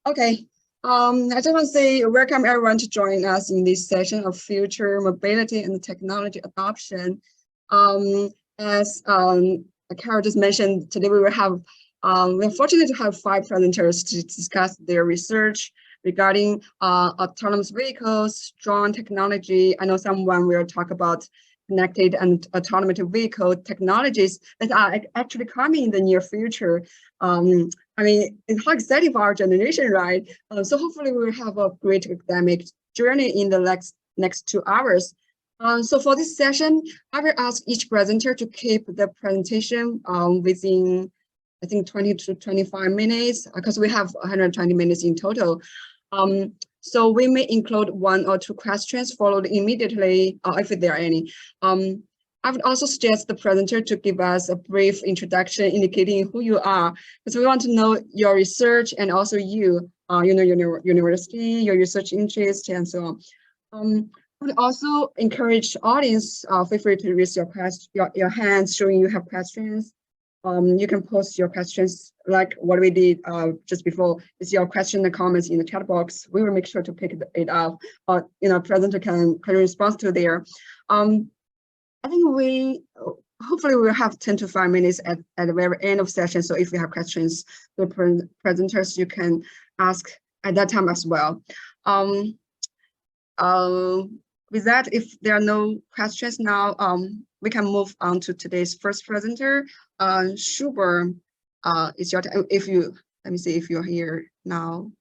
Okay. I just want to say welcome everyone to join us in this session of future mobility and technology adoption. As Carol just mentioned, today we will have we're fortunate to have 5 presenters to discuss their research regarding autonomous vehicles, drone technology. I know someone will talk about connected and autonomous vehicle technologies that are actually coming in the near future. I mean, it's how exciting for our generation, right? So hopefully we'll have a great academic journey in the next 2 hours. So for this session, I will ask each presenter to keep the presentation within, I think, 20 to 25 minutes, because we have 120 minutes in total. So we may include 1 or 2 questions followed immediately, if there are any. I would also suggest the presenter to give us a brief introduction indicating who you are, because we want to know your research and also you know, your university, your research interest, and so on. I would also encourage the audience, feel free to raise your hands showing you have questions. You can post your questions like what we did just before. It's your question and comments in the chat box. We will make sure to pick it up, or presenter can respond to there. I think hopefully we'll have 10 to 5 minutes at the very end of session. So if you have questions, the presenters, you can ask at that time as well. With that, if there are no questions now, we can move on to today's first presenter. Shubham, it's your time. Let me see if you're here now.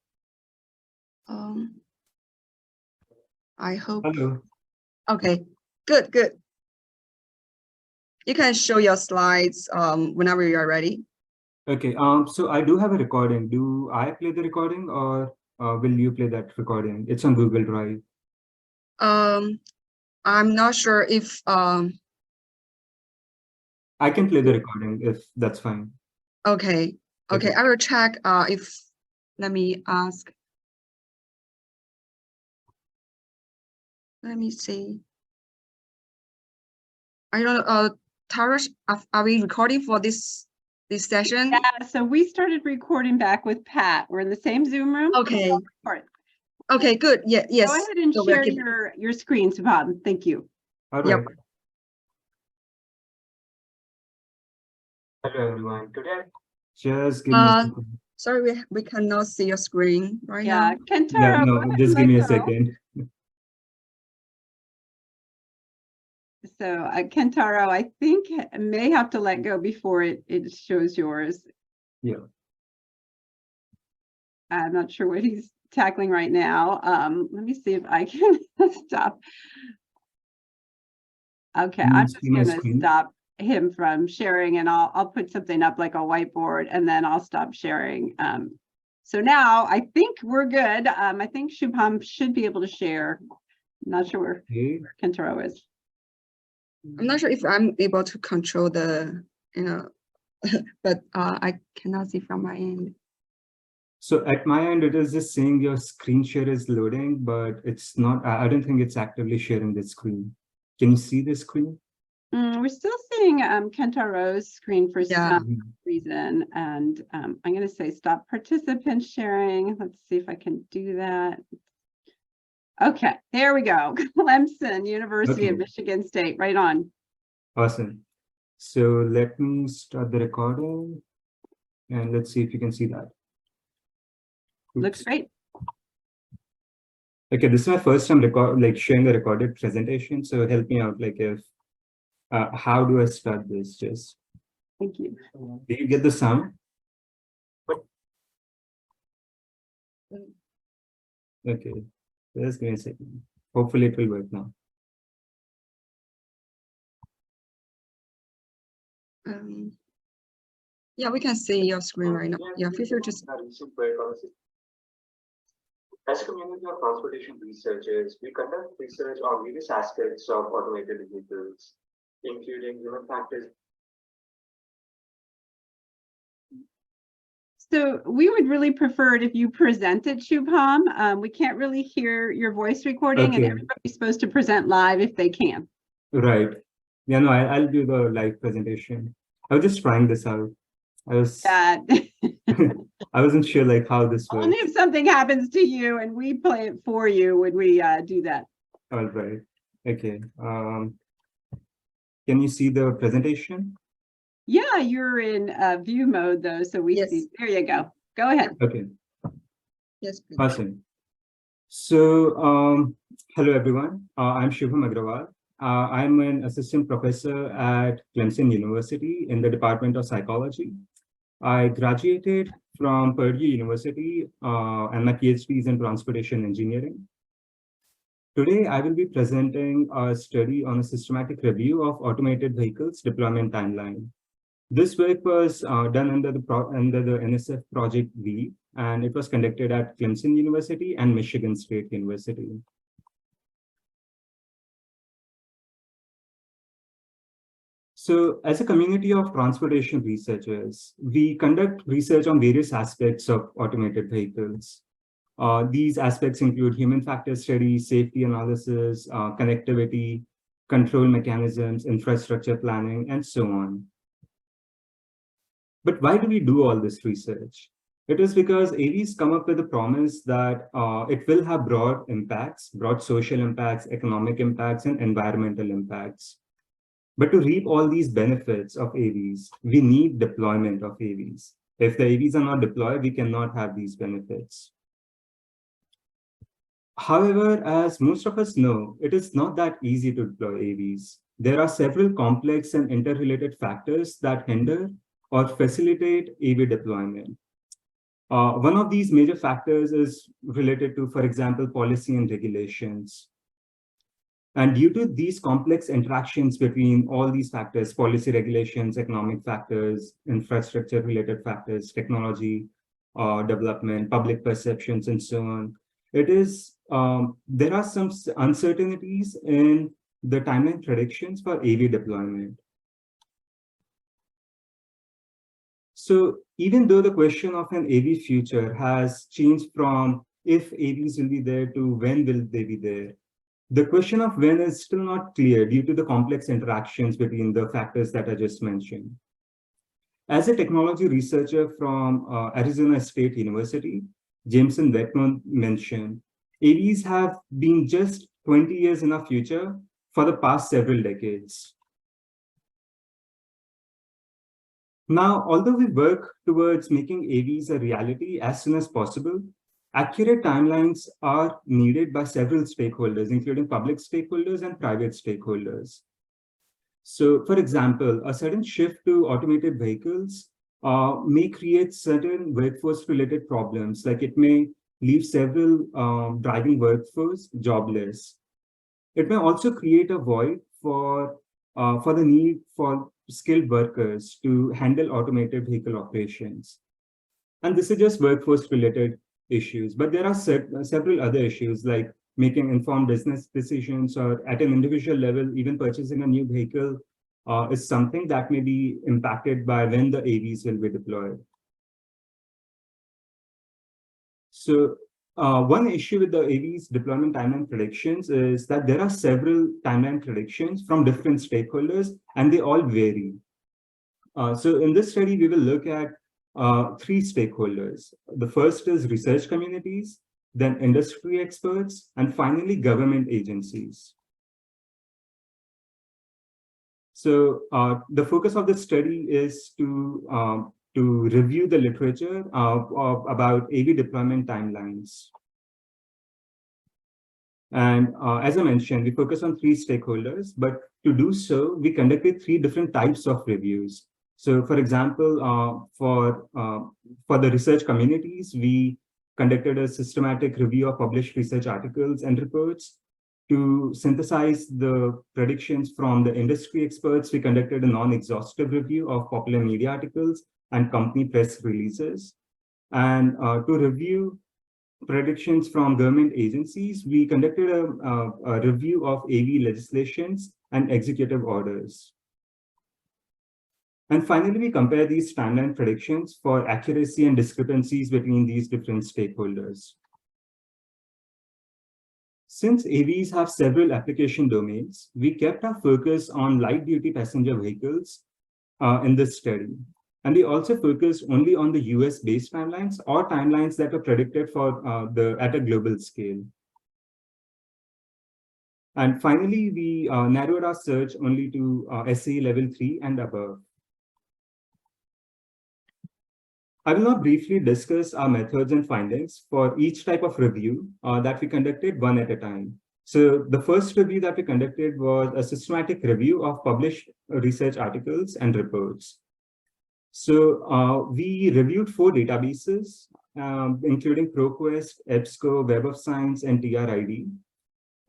I hope. Hello. Okay, good. You can show your slides whenever you are ready. Okay, so I do have a recording. Do I play the recording, or will you play that recording? It's on Google Drive. I'm not sure if I can play the recording if that's fine. Okay, I will check if, let me ask. Let me see. I don't know, Tarash, are we recording for this session? Yeah, so we started recording back with Pat. We're in the same Zoom room. Okay. Okay, good. Yeah, yes. Go ahead and share your screen, Shubham. Thank you. All right. Yep. Hello, everyone. Today, just give me a second. Sorry, we cannot see your screen right now. Yeah, Kentaro. Yeah, no, just give me a second. So Kentaro, I think I may have to let go before it shows yours. Yeah. I'm not sure what he's tackling right now. Let me see if I can stop. Okay, I'm just going to stop him from sharing, and I'll put something up like a whiteboard, and then I'll stop sharing. So now I think we're good. I think Shubham should be able to share. I'm not sure where Kentaro is. I'm not sure if I'm able to control the, but I cannot see from my end. So at my end, it is just saying your screen share is loading, but it's not. I don't think it's actively sharing the screen. Can you see the screen? We're still seeing Kentaro's screen for some reason, and I'm going to say stop participant sharing. Let's see if I can do that. Okay, there we go. Clemson, University of Michigan State, right on. Awesome. So let me start the recording, and let's see if you can see that. Oops. Looks great. Okay, this is my first time sharing a recorded presentation. So help me out, if how do I start this? Just thank you. Do you get the sound? Okay, just give me a second. Hopefully it will work now. Yeah, we can see your screen right now. Yeah, feel free to. As a community of transportation researchers, we conduct research on various aspects of automated vehicles, including human factors. So we would really prefer it if you presented, Shubham. We can't really hear your voice recording, and everybody's supposed to present live if they can. Right. Yeah, no, I'll do the live presentation. I was just trying this out. I was that. I wasn't sure like how this works. Only if something happens to you and we play it for you would we do that. All right. Okay. Can you see the presentation? Yeah, you're in view mode though, so we Yes. see. There you go. Go ahead. Okay. Yes, please. Awesome. So, hello everyone. I'm Shubham Agrawal. I'm an assistant professor at Clemson University in the Department of Psychology. I graduated from Purdue University and my PhD is in transportation engineering. Today, I will be presenting a study on a systematic review of automated vehicles deployment timeline. This work was done under the NSF Project V, and it was conducted at Clemson University and Michigan State University. So as a community of transportation researchers, we conduct research on various aspects of automated vehicles. These aspects include human factor studies, safety analysis, connectivity, control mechanisms, infrastructure planning, and so on. But why do we do all this research? It is because AVs come up with a promise that it will have broad impacts, broad social impacts, economic impacts, and environmental impacts. But to reap all these benefits of AVs, we need deployment of AVs. If the AVs are not deployed, we cannot have these benefits. However, as most of us know, it is not that easy to deploy AVs. There are several complex and interrelated factors that hinder or facilitate AV deployment. One of these major factors is related to, for example, policy and regulations. And due to these complex interactions between all these factors, policy, regulations, economic factors, infrastructure-related factors, technology, development, public perceptions, and so on, there are some uncertainties in the timeline predictions for AV deployment. So even though the question of an AV future has changed from if AVs will be there to when will they be there, the question of when is still not clear due to the complex interactions between the factors that I just mentioned. As a technology researcher from Arizona State University, Jameson Beckman mentioned, AVs have been just 20 years in our future for the past several decades. Now, although we work towards making AVs a reality as soon as possible, accurate timelines are needed by several stakeholders, including public stakeholders and private stakeholders. So, for example, a sudden shift to automated vehicles may create certain workforce-related problems, like it may leave several driving workforce jobless. It may also create a void for the need for skilled workers to handle automated vehicle operations. And this is just workforce-related issues, but there are several other issues like making informed business decisions, or at an individual level, even purchasing a new vehicle is something that may be impacted by when the AVs will be deployed. So one issue with the AVs deployment timeline predictions is that there are several timeline predictions from different stakeholders, and they all vary. So in this study, we will look at three stakeholders. The first is research communities, then industry experts, and finally government agencies. So the focus of this study is to review the literature about AV deployment timelines. And as I mentioned, we focus on three stakeholders, but to do so, we conducted three different types of reviews. So for example, for the research communities, we conducted a systematic review of published research articles and reports. To synthesize the predictions from the industry experts, we conducted a non-exhaustive review of popular media articles and company press releases. And to review predictions from government agencies, we conducted a review of AV legislations and executive orders. And finally, we compare these timeline predictions for accuracy and discrepancies between these different stakeholders. Since AVs have several application domains, we kept our focus on light-duty passenger vehicles in this study. And we also focused only on the US-based timelines or timelines that were predicted for at a global scale. And finally, we narrowed our search only to SAE level 3 and above. I will now briefly discuss our methods and findings for each type of review that we conducted one at a time. So the first review that we conducted was a systematic review of published research articles and reports. So we reviewed 4 databases, including ProQuest, EBSCO, Web of Science, and TRID.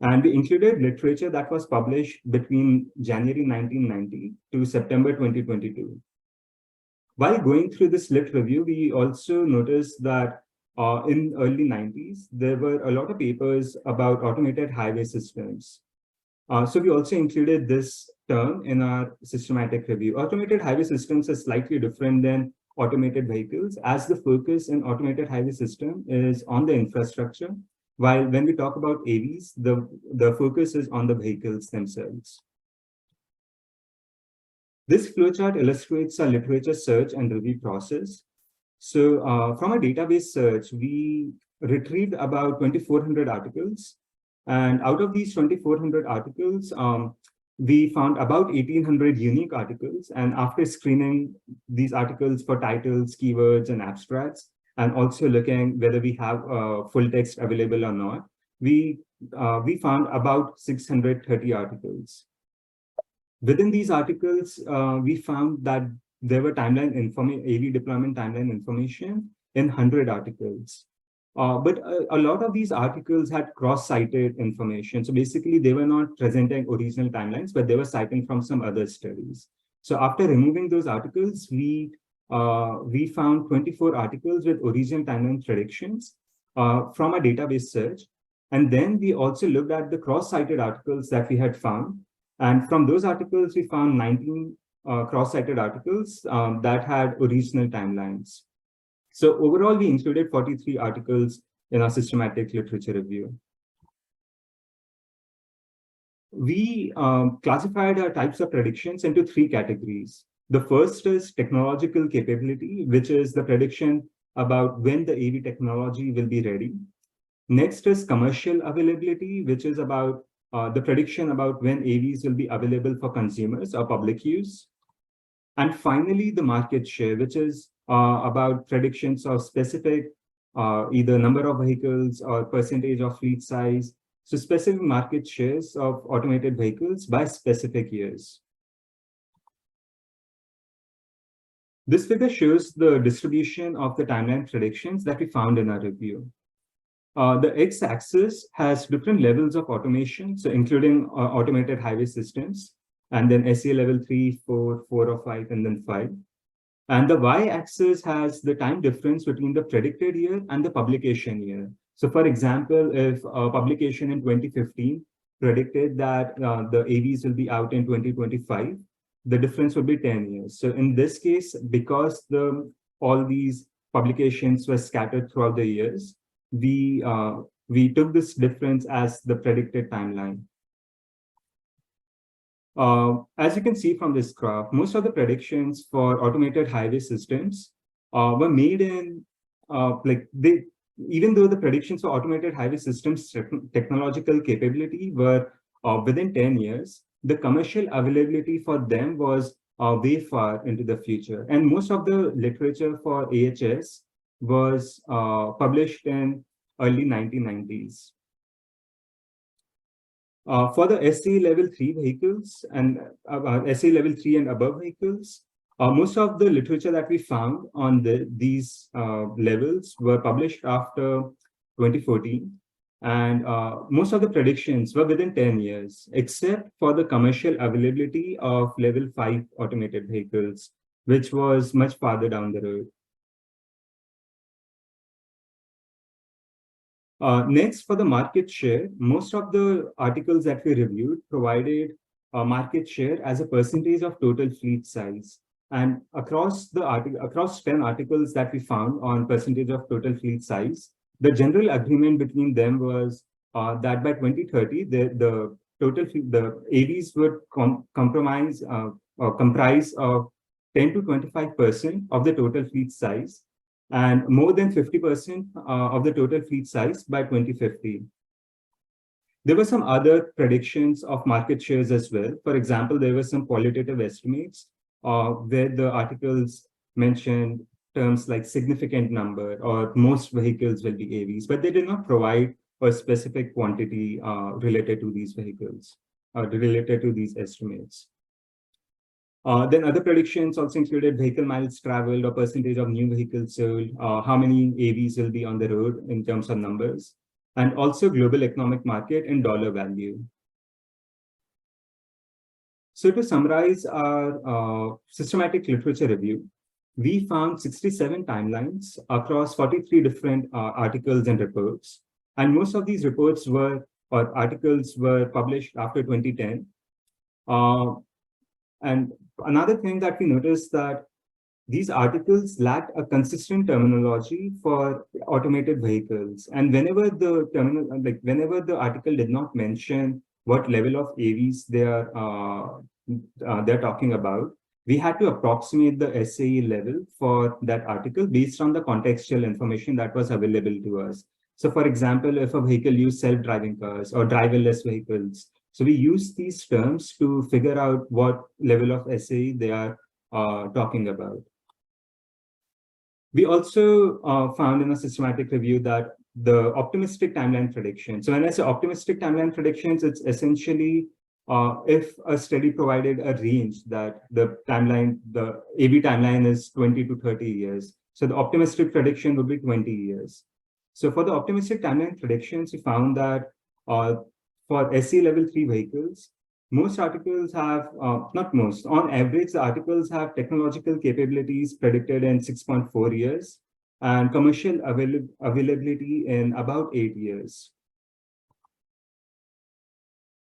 And we included literature that was published between January 1990 to September 2022. While going through this lit review, we also noticed that in early 90s, there were a lot of papers about automated highway systems. So we also included this term in our systematic review. Automated highway systems are slightly different than automated vehicles, as the focus in automated highway system is on the infrastructure, while when we talk about AVs, the focus is on the vehicles themselves. This flowchart illustrates our literature search and review process. So from a database search, we retrieved about 2,400 articles. And out of these 2,400 articles, we found about 1,800 unique articles. And after screening these articles for titles, keywords, and abstracts, and also looking whether we have full text available or not, we found about 630 articles. Within these articles, we found that there were AV deployment timeline information in 100 articles. But a lot of these articles had cross-cited information. So basically, they were not presenting original timelines, but they were citing from some other studies. So after removing those articles, we found 24 articles with original timeline predictions from a database search. And then we also looked at the cross-cited articles that we had found. And from those articles, we found 19 cross-cited articles that had original timelines. So overall, we included 43 articles in our systematic literature review. We classified our types of predictions into 3 categories. The first is technological capability, which is the prediction about when the AV technology will be ready. Next is commercial availability, which is about the prediction about when AVs will be available for consumers or public use. And finally, the market share, which is about predictions of specific either number of vehicles or percentage of fleet size. So specific market shares of automated vehicles by specific years. This figure shows the distribution of the timeline predictions that we found in our review. The x-axis has different levels of automation, so including automated highway systems, and then SAE level 3, 4, 4 or 5, and then 5. And the y-axis has the time difference between the predicted year and the publication year. So for example, if a publication in 2015 predicted that the AVs will be out in 2025, the difference would be 10 years. So in this case, because all these publications were scattered throughout the years, we took this difference as the predicted timeline. As you can see from this graph, most of the predictions for automated highway systems were made in, even though the predictions for automated highway systems technological capability were within 10 years, the commercial availability for them was way far into the future. And most of the literature for AHS was published in early 1990s. For the SAE level 3 vehicles and SAE level 3 and above vehicles, most of the literature that we found on these levels were published after 2014. And most of the predictions were within 10 years, except for the commercial availability of level 5 automated vehicles, which was much farther down the road. Next, for the market share, most of the articles that we reviewed provided market share as a percentage of total fleet size. And across 10 articles that we found on percentage of total fleet size, the general agreement between them was that by 2030, the AVs would comprise of 10 to 25% of the total fleet size and more than 50% of the total fleet size by 2050. There were some other predictions of market shares as well. For example, there were some qualitative estimates where the articles mentioned terms like significant number or most vehicles will be AVs, but they did not provide a specific quantity related to these vehicles, related to these estimates. Then other predictions also included vehicle miles traveled or percentage of new vehicles sold, how many AVs will be on the road in terms of numbers, and also global economic market and dollar value. So to summarize our systematic literature review, we found 67 timelines across 43 different articles and reports. And most of these reports or articles were published after 2010. And another thing that we noticed that these articles lacked a consistent terminology for automated vehicles. And whenever the article did not mention what level of AVs they're talking about, we had to approximate the SAE level for that article based on the contextual information that was available to us. So for example, if a vehicle used self-driving cars or driverless vehicles, so we use these terms to figure out what level of SAE they are talking about. We also found in a systematic review that the optimistic timeline prediction. So when I say optimistic timeline predictions, it's essentially if a study provided a range that the AV timeline is 20 to 30 years. So the optimistic prediction would be 20 years. So for the optimistic timeline predictions, we found that for SE level 3 vehicles, most articles have, not most, on average, the articles have technological capabilities predicted in 6.4 years and commercial availability in about 8 years.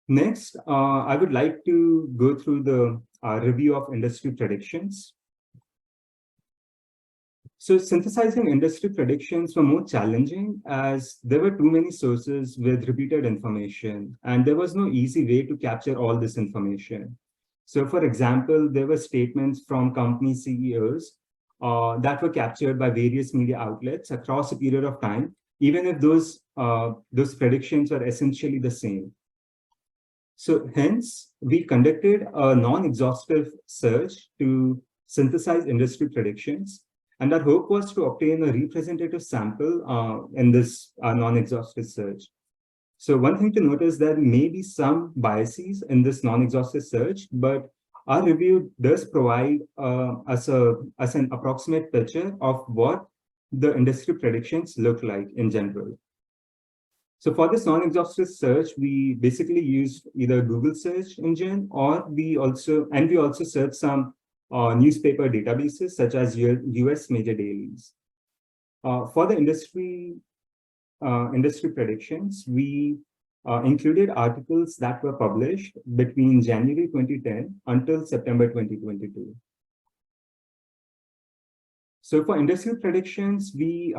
Next, I would like to go through the review of industry predictions. So synthesizing industry predictions were more challenging as there were too many sources with repeated information, and there was no easy way to capture all this information. So for example, there were statements from company CEOs that were captured by various media outlets across a period of time, even if those predictions are essentially the same. So hence, we conducted a non-exhaustive search to synthesize industry predictions. And our hope was to obtain a representative sample in this non-exhaustive search. So one thing to note is there may be some biases in this non-exhaustive search, but our review does provide us an approximate picture of what the industry predictions look like in general. So for this non-exhaustive search, we basically used either Google search engine or we also searched some newspaper databases such as US major dailies. For the industry predictions, we included articles that were published between January 2010 until September 2022. So for industry predictions, we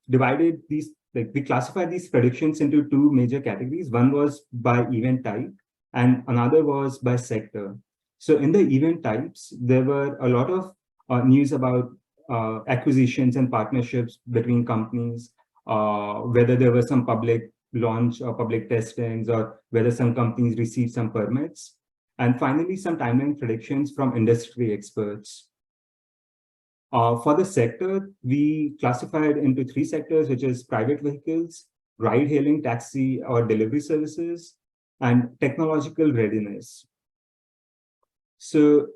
divided these, we classified these predictions into two major categories. One was by event type and another was by sector. So in the event types, there were a lot of news about acquisitions and partnerships between companies, whether there was some public launch or public testings, or whether some companies received some permits. And finally, some timeline predictions from industry experts. For the sector, we classified into three sectors, which is private vehicles, ride-hailing, taxi or delivery services, and technological readiness. So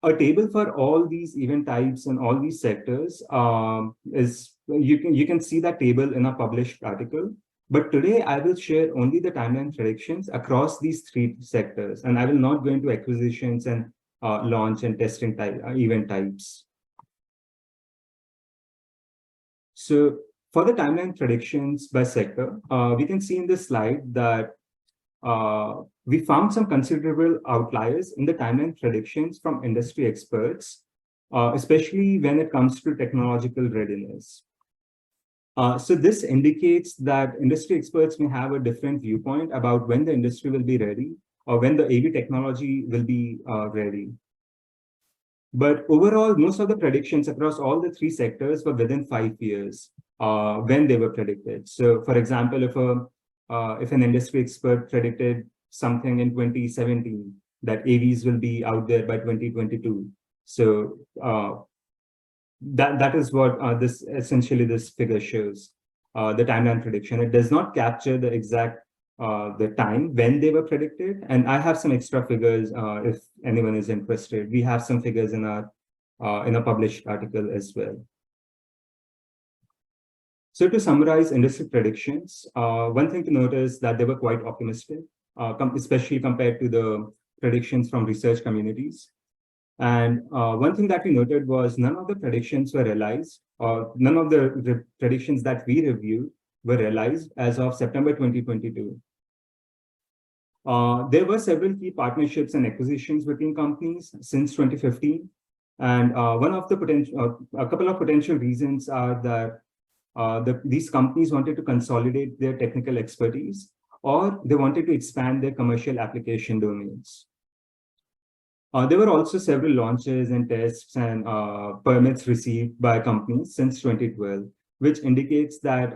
a table for all these event types and all these sectors is, you can see that table in a published article. But today I will share only the timeline predictions across these three sectors, and I will not go into acquisitions and launch and testing event types. So for the timeline predictions by sector, we can see in this slide that we found some considerable outliers in the timeline predictions from industry experts, especially when it comes to technological readiness. So this indicates that industry experts may have a different viewpoint about when the industry will be ready or when the AV technology will be ready. But overall, most of the predictions across all the three sectors were within 5 years when they were predicted. So, for example, if an industry expert predicted something in 2017 that AVs will be out there by 2022, so that is what this figure shows. The timeline prediction. It does not capture the exact the time when they were predicted. And I have some extra figures if anyone is interested. We have some figures in a published article as well. So to summarize industry predictions, one thing to note is that they were quite optimistic, especially compared to the predictions from research communities. And one thing that we noted was none of the predictions were realized, or none of the predictions that we reviewed were realized as of September 2022. There were several key partnerships and acquisitions between companies since 2015. And a couple of potential reasons are that these companies wanted to consolidate their technical expertise, or they wanted to expand their commercial application domains. There were also several launches and tests and permits received by companies since 2012, which indicates that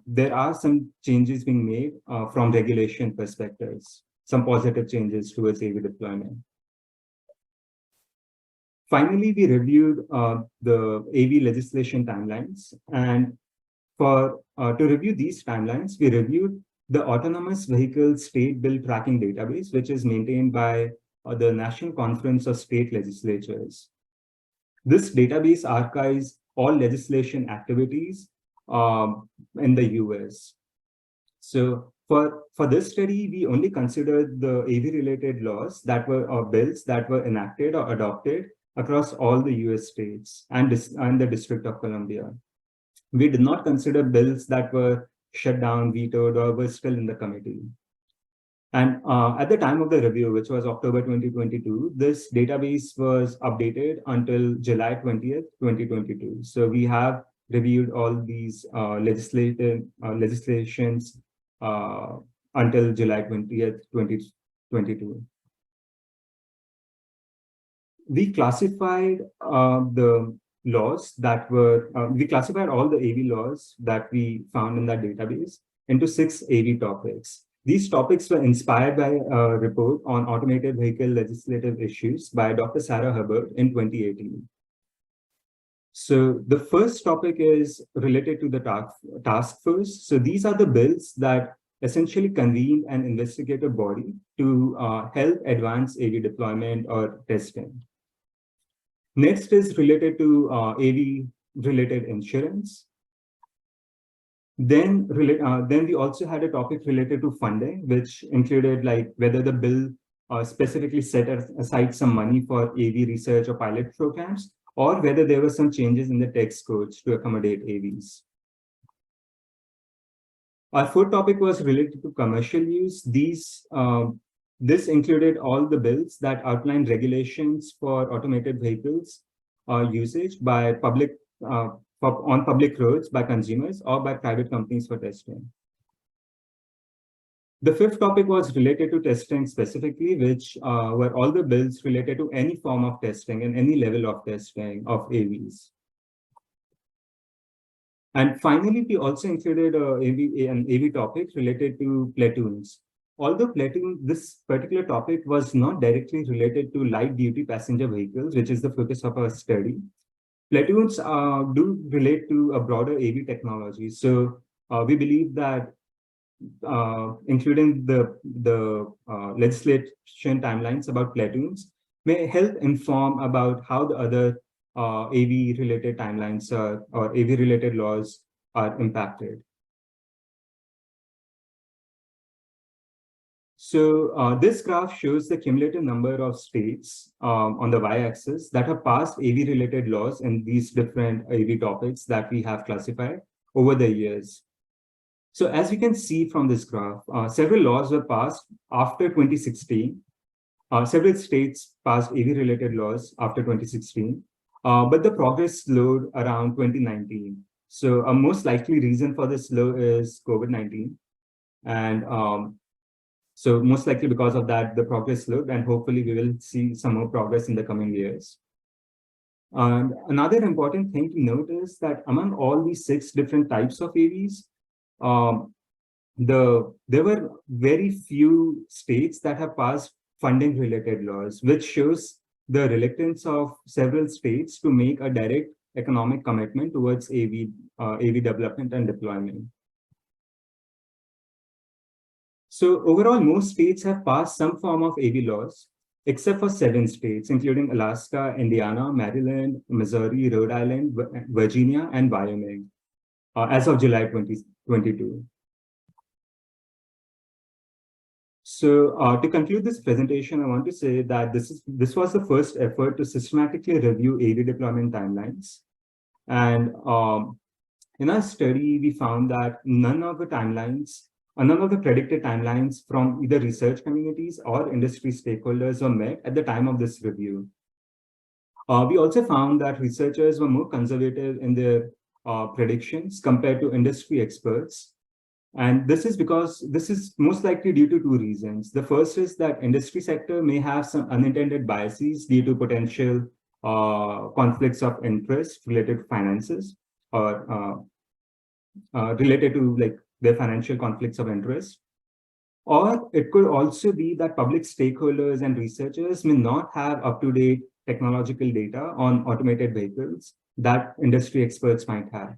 there are some changes being made from regulation perspectives, some positive changes towards AV deployment. Finally, we reviewed the AV legislation timelines. And to review these timelines, we reviewed the Autonomous Vehicle State Bill Tracking Database, which is maintained by the National Conference of State Legislatures. This database archives all legislation activities in the US. So for this study, we only considered the AV-related laws that were, or bills that were enacted or adopted across all the US states and the District of Columbia. We did not consider bills that were shut down, vetoed, or were still in the committee. And at the time of the review, which was October 2022, this database was updated until July 20th, 2022. So we have reviewed all these legislations until July 20th, 2022. We classified the laws that were, we classified all the AV laws that we found in that database into 6 AV topics. These topics were inspired by a report on automated vehicle legislative issues by Dr. Sarah Hubbard in 2018. So the first topic is related to the task force. So these are the bills that essentially convene an investigative body to help advance AV deployment or testing. Next is related to AV-related insurance. Then we also had a topic related to funding, which included like whether the bill specifically set aside some money for AV research or pilot programs, or whether there were some changes in the text codes to accommodate AVs. Our fourth topic was related to commercial use. This included all the bills that outlined regulations for automated vehicles usage by on public roads by consumers or by private companies for testing. The fifth topic was related to testing specifically, which were all the bills related to any form of testing and any level of testing of AVs. And finally, we also included an AV topic related to platoons. Although this particular topic was not directly related to light-duty passenger vehicles, which is the focus of our study, platoons do relate to a broader AV technology. So we believe that including the legislation timelines about platoons may help inform about how the other AV-related timelines or AV-related laws are impacted. So this graph shows the cumulative number of states on the y-axis that have passed AV-related laws in these different AV topics that we have classified over the years. So as we can see from this graph, several laws were passed after 2016. Several states passed AV-related laws after 2016, but the progress slowed around 2019. So a most likely reason for this slow is COVID-19. And so most likely because of that, the progress slowed, and hopefully we will see some more progress in the coming years. And another important thing to note is that among all these 6 different types of AVs, um, there were very few states that have passed funding related laws, which shows the reluctance of several states to make a direct economic commitment towards AV development and deployment. So overall, most states have passed some form of AV laws, except for 7 states, including Alaska, Indiana, Maryland, Missouri, Rhode Island, Virginia, and Wyoming, as of July 2022. So to conclude this presentation, I want to say that this was the first effort to systematically review AV deployment timelines. And in our study, we found that none of the predicted timelines from either research communities or industry stakeholders were met at the time of this review. We also found that researchers were more conservative in their predictions compared to industry experts. And this is most likely due to 2 reasons. The first is that industry sector may have some unintended biases due to potential conflicts of interest related to finances or related to like their financial conflicts of interest. Or it could also be that public stakeholders and researchers may not have up-to-date technological data on automated vehicles that industry experts might have.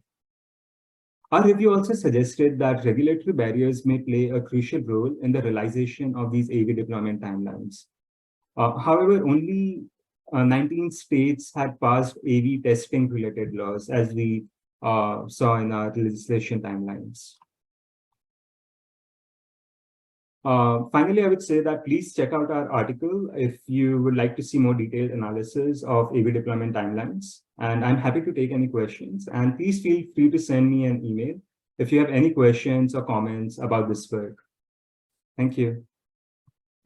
Our review also suggested that regulatory barriers may play a crucial role in the realization of these AV deployment timelines. However, only 19 states had passed AV testing related laws, as we saw in our legislation timelines. Finally, I would say that please check out our article if you would like to see more detailed analysis of AV deployment timelines. And I'm happy to take any questions. And please feel free to send me an email if you have any questions or comments about this work. Thank you.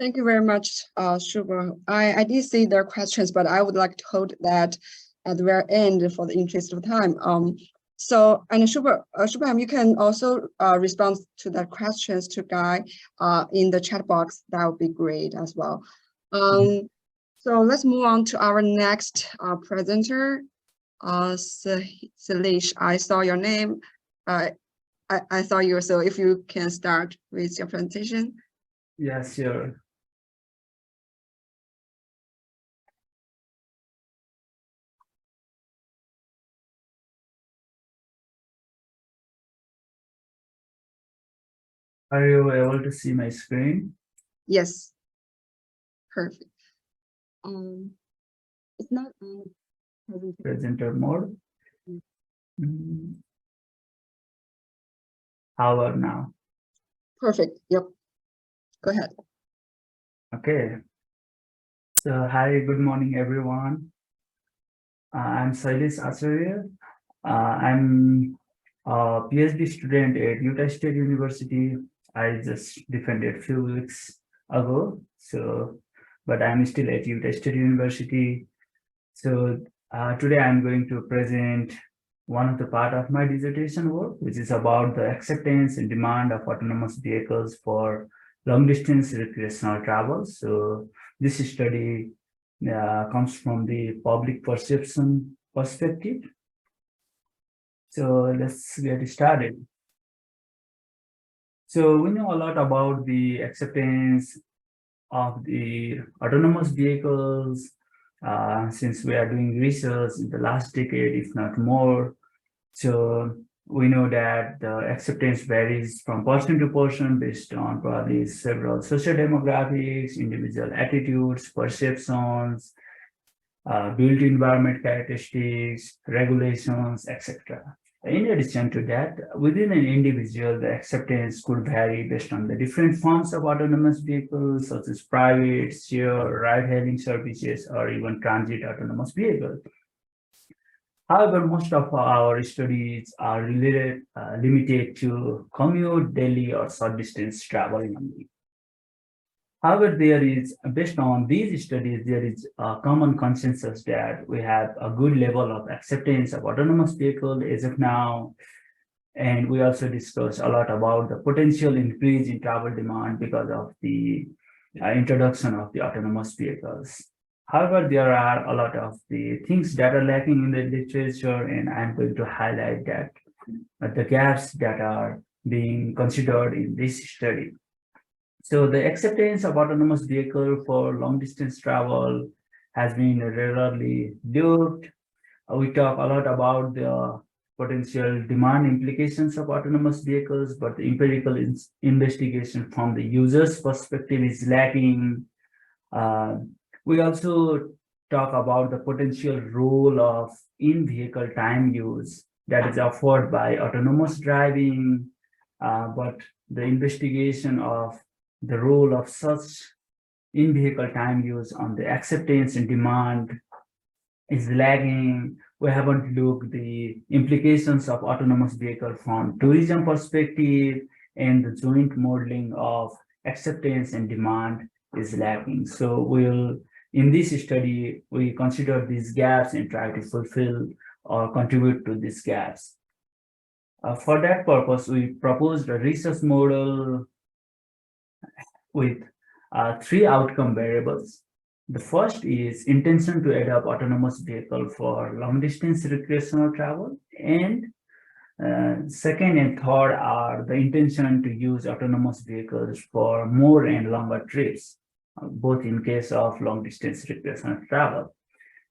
Thank you very much, Shubham. I did see their questions, but I would like to hold that at the very end for the interest of time. So, and Shubham, you can also respond to that questions to Guy in the chat box. That would be great as well. So let's move on to our next presenter, Sailesh. I saw your name. I saw you, so if you can start with your presentation. Yes, sure. Are you able to see my screen? Yes. Perfect. It's not on Presenter mode. How about now? Perfect. Yep. Go ahead. Okay. So hi, good morning, everyone. I'm Sailesh Acharya. I'm a PhD student at Utah State University. I just defended a few weeks ago. So, but I'm still at Utah State University. So today I'm going to present one of the part of my dissertation work, which is about the acceptance and demand of autonomous vehicles for long distance recreational travel. So this study comes from the public perception perspective. So let's get started. So we know a lot about the acceptance of the autonomous vehicles since we are doing research in the last decade, if not more. So we know that the acceptance varies from person to person based on probably several social demographics, individual attitudes, perceptions, built environment characteristics, regulations, etc. In addition to that, within an individual, the acceptance could vary based on the different forms of autonomous vehicles, such as private, share, ride-hailing services, or even transit autonomous vehicles. However, most of our studies are limited to commute, daily, or short-distance travel only. However, based on these studies, there is a common consensus that we have a good level of acceptance of autonomous vehicles as of now. And we also discussed a lot about the potential increase in travel demand because of the introduction of the autonomous vehicles. However, there are a lot of the things that are lacking in the literature, and I'm going to highlight that the gaps that are being considered in this study. So the acceptance of autonomous vehicle for long distance travel has been rarely looked. We talk a lot about the potential demand implications of autonomous vehicles, but the empirical investigation from the user's perspective is lacking. We also talk about the potential role of in-vehicle time use that is offered by autonomous driving, but the investigation of the role of such in-vehicle time use on the acceptance and demand is lagging. We haven't looked the implications of autonomous vehicle from tourism perspective, and the joint modeling of acceptance and demand is lacking. So in this study, we consider these gaps and try to fulfill or contribute to these gaps. For that purpose, we proposed a research model with 3 outcome variables. The first is intention to adopt autonomous vehicle for long distance recreational travel, and second and third are the intention to use autonomous vehicles for more and longer trips, both in case of long distance recreational travel.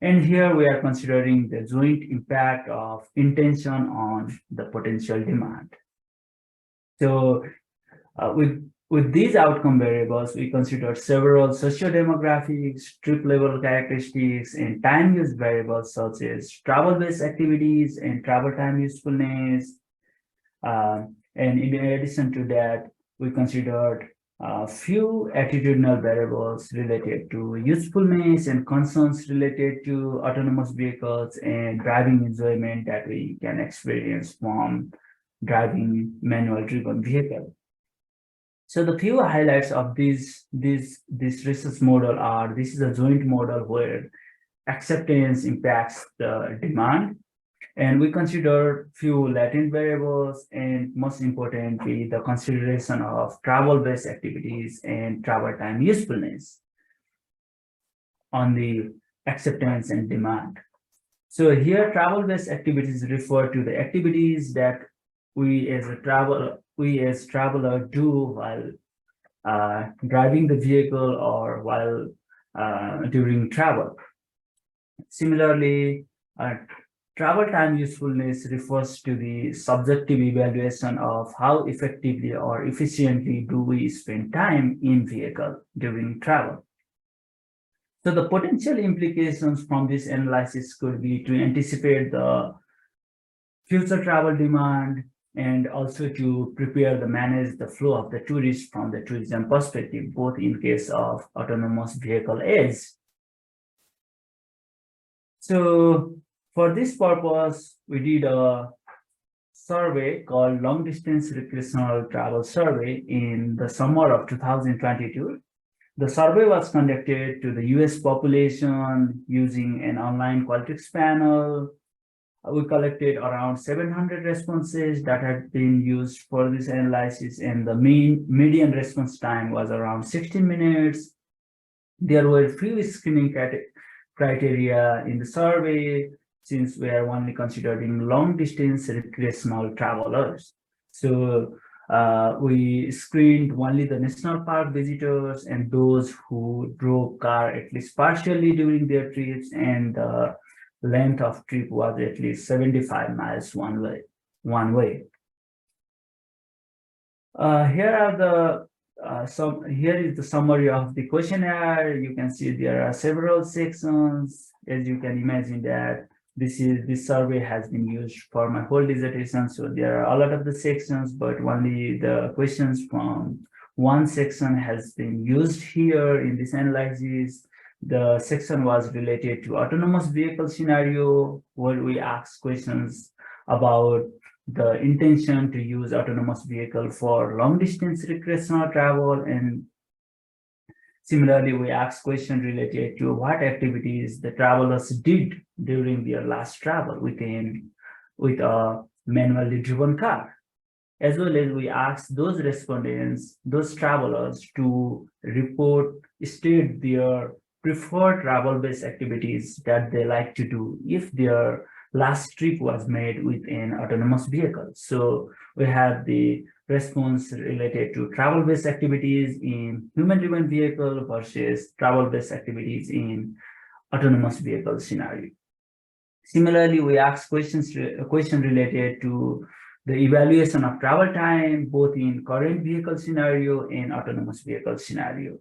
And here we are considering the joint impact of intention on the potential demand. So with these outcome variables, we consider several socio-demographics, trip level characteristics, and time use variables such as travel-based activities and travel time usefulness. And in addition to that, we considered a few attitudinal variables related to usefulness and concerns related to autonomous vehicles and driving enjoyment that we can experience from driving manual driven vehicle. So the few highlights of this research model are: this is a joint model where acceptance impacts the demand, and we consider few latent variables, and most importantly, the consideration of travel-based activities and travel time usefulness on the acceptance and demand. So here, travel-based activities refer to the activities that we as traveler do while driving the vehicle or while during travel. Similarly, travel time usefulness refers to the subjective evaluation of how effectively or efficiently do we spend time in vehicle during travel. So the potential implications from this analysis could be to anticipate the future travel demand, and also to prepare the manage the flow of the tourists from the tourism perspective, both in case of autonomous vehicle age. So for this purpose, we did a survey called Long Distance Recreational Travel Survey in the summer of 2022. The survey was conducted to the US population using an online Qualtrics panel. We collected around 700 responses that had been used for this analysis, and the median response time was around 16 minutes. There were few screening criteria in the survey, since we are only considering long distance recreational travelers. So we screened only the national park visitors and those who drove car at least partially during their trips, and the length of trip was at least 75 miles one way. Here are the here is the summary of the questionnaire. You can see there are several sections. As you can imagine that this survey has been used for my whole dissertation, so there are a lot of the sections, but only the questions from one section has been used here in this analysis. The section was related to autonomous vehicle scenario, where we asked questions about the intention to use autonomous vehicle for long distance recreational travel, and similarly, we asked questions related to what activities the travelers did during their last travel with a manually driven car. As well as we asked those respondents, those travelers, to state their prefer travel-based activities that they like to do if their last trip was made with an autonomous vehicle. So we have the response related to travel-based activities in human-driven vehicle versus travel-based activities in autonomous vehicle scenario. Similarly, we ask a question related to the evaluation of travel time, both in current vehicle scenario and autonomous vehicle scenario.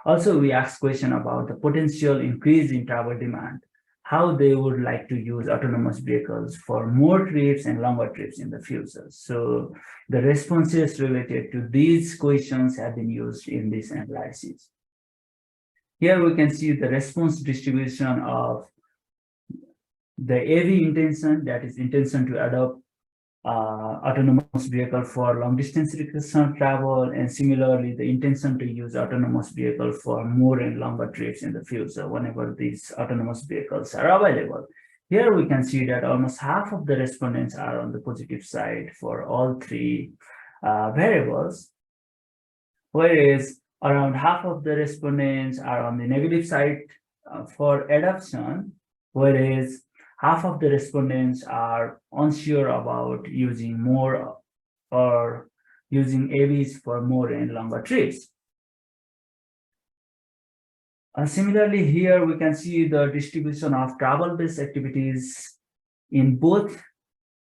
Also, we ask question about the potential increase in travel demand, how they would like to use autonomous vehicles for more trips and longer trips in the future. So the responses related to these questions have been used in this analysis. Here we can see the response distribution of the AV intention, that is intention to adopt autonomous vehicle for long distance recreational travel, and similarly the intention to use autonomous vehicle for more and longer trips in the future whenever these autonomous vehicles are available. Here we can see that almost half of the respondents are on the positive side for all three variables, whereas around half of the respondents are on the negative side for adoption, whereas half of the respondents are unsure about using more or using AVs for more and longer trips. Similarly, here we can see the distribution of travel-based activities in both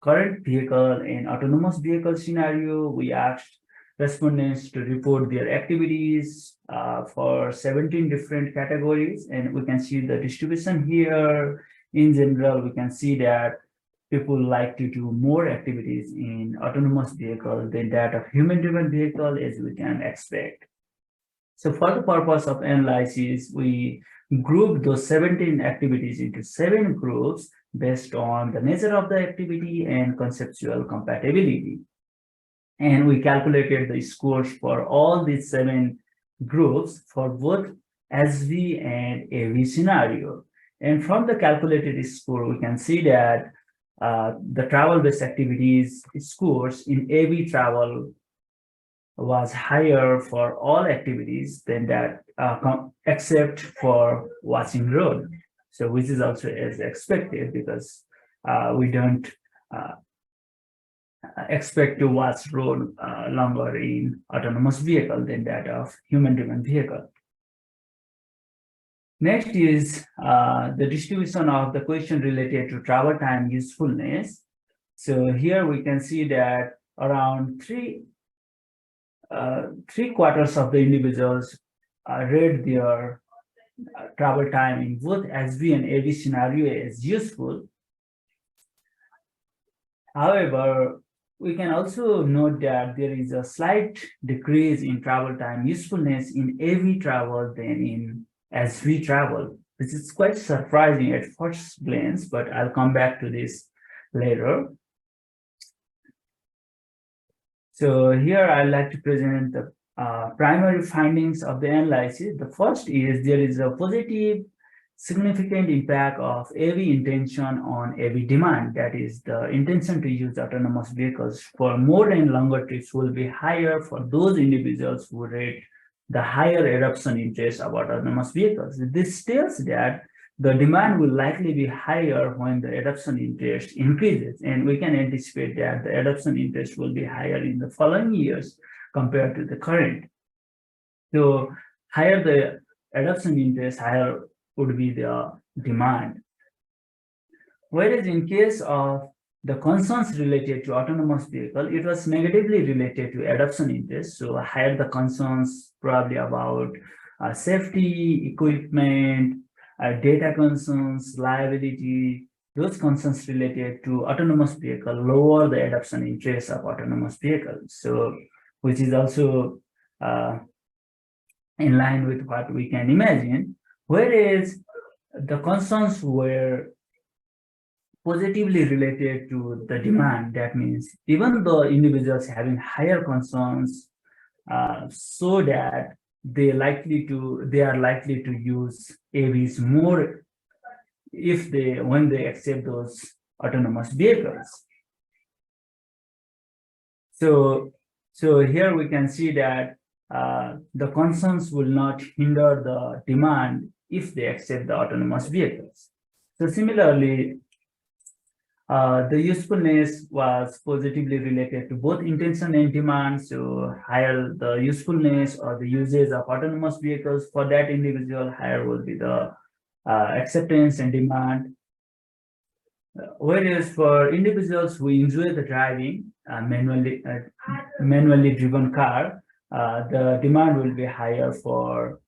current vehicle and autonomous vehicle scenario. We asked respondents to report their activities for 17 different categories, and we can see the distribution here. In general, we can see that people like to do more activities in autonomous vehicle than that of human-driven vehicle, as we can expect. So for the purpose of analysis, we grouped those 17 activities into 7 groups based on the nature of the activity and conceptual compatibility. And we calculated the scores for all these 7 groups for both SV and AV scenario. And from the calculated score, we can see that the travel-based activities scores in AV travel was higher for all activities than that, except for watching road. So which is also as expected, because we don't expect to watch road longer in autonomous vehicle than that of human-driven vehicle. Next is the distribution of the question related to travel time usefulness. So here we can see that around three quarters of the individuals rate their travel time in both SV and AV scenario as useful. However, we can also note that there is a slight decrease in travel time usefulness in AV travel than in SV travel. This is quite surprising at first glance, but I'll come back to this later. So here I'd like to present the primary findings of the analysis. The first is there is a positive significant impact of AV intention on AV demand. That is, the intention to use autonomous vehicles for more and longer trips will be higher for those individuals who rate the higher adoption interest of autonomous vehicles. This tells that the demand will likely be higher when the adoption interest increases, and we can anticipate that the adoption interest will be higher in the following years compared to the current. So higher the adoption interest, higher would be the demand. Whereas in case of the concerns related to autonomous vehicle, it was negatively related to adoption interest. So higher the concerns probably about safety, equipment, data concerns, liability, those concerns related to autonomous vehicle lower the adoption interest of autonomous vehicles. So which is also in line with what we can imagine. Whereas the concerns were positively related to the demand. That means even though individuals having higher concerns, so that they are likely to use AVs more when they accept those autonomous vehicles. So here we can see that the concerns will not hinder the demand if they accept the autonomous vehicles. So similarly, the usefulness was positively related to both intention and demand. So higher the usefulness or the usage of autonomous vehicles for that individual, higher will be the acceptance and demand. Whereas for individuals who enjoy the driving manually driven car, the demand will be higher for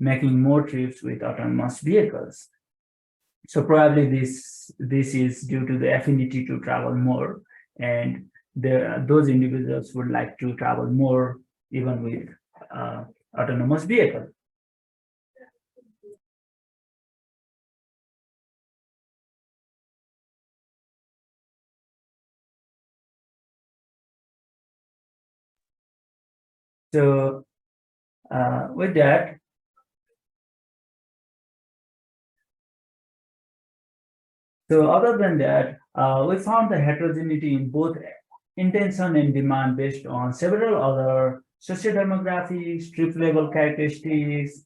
making more trips with autonomous vehicles. So probably this is due to the affinity to travel more, and those individuals would like to travel more even with autonomous vehicle. So with that, so other than that, we found the heterogeneity in both intention and demand based on several other socio-demographics, trip level characteristics,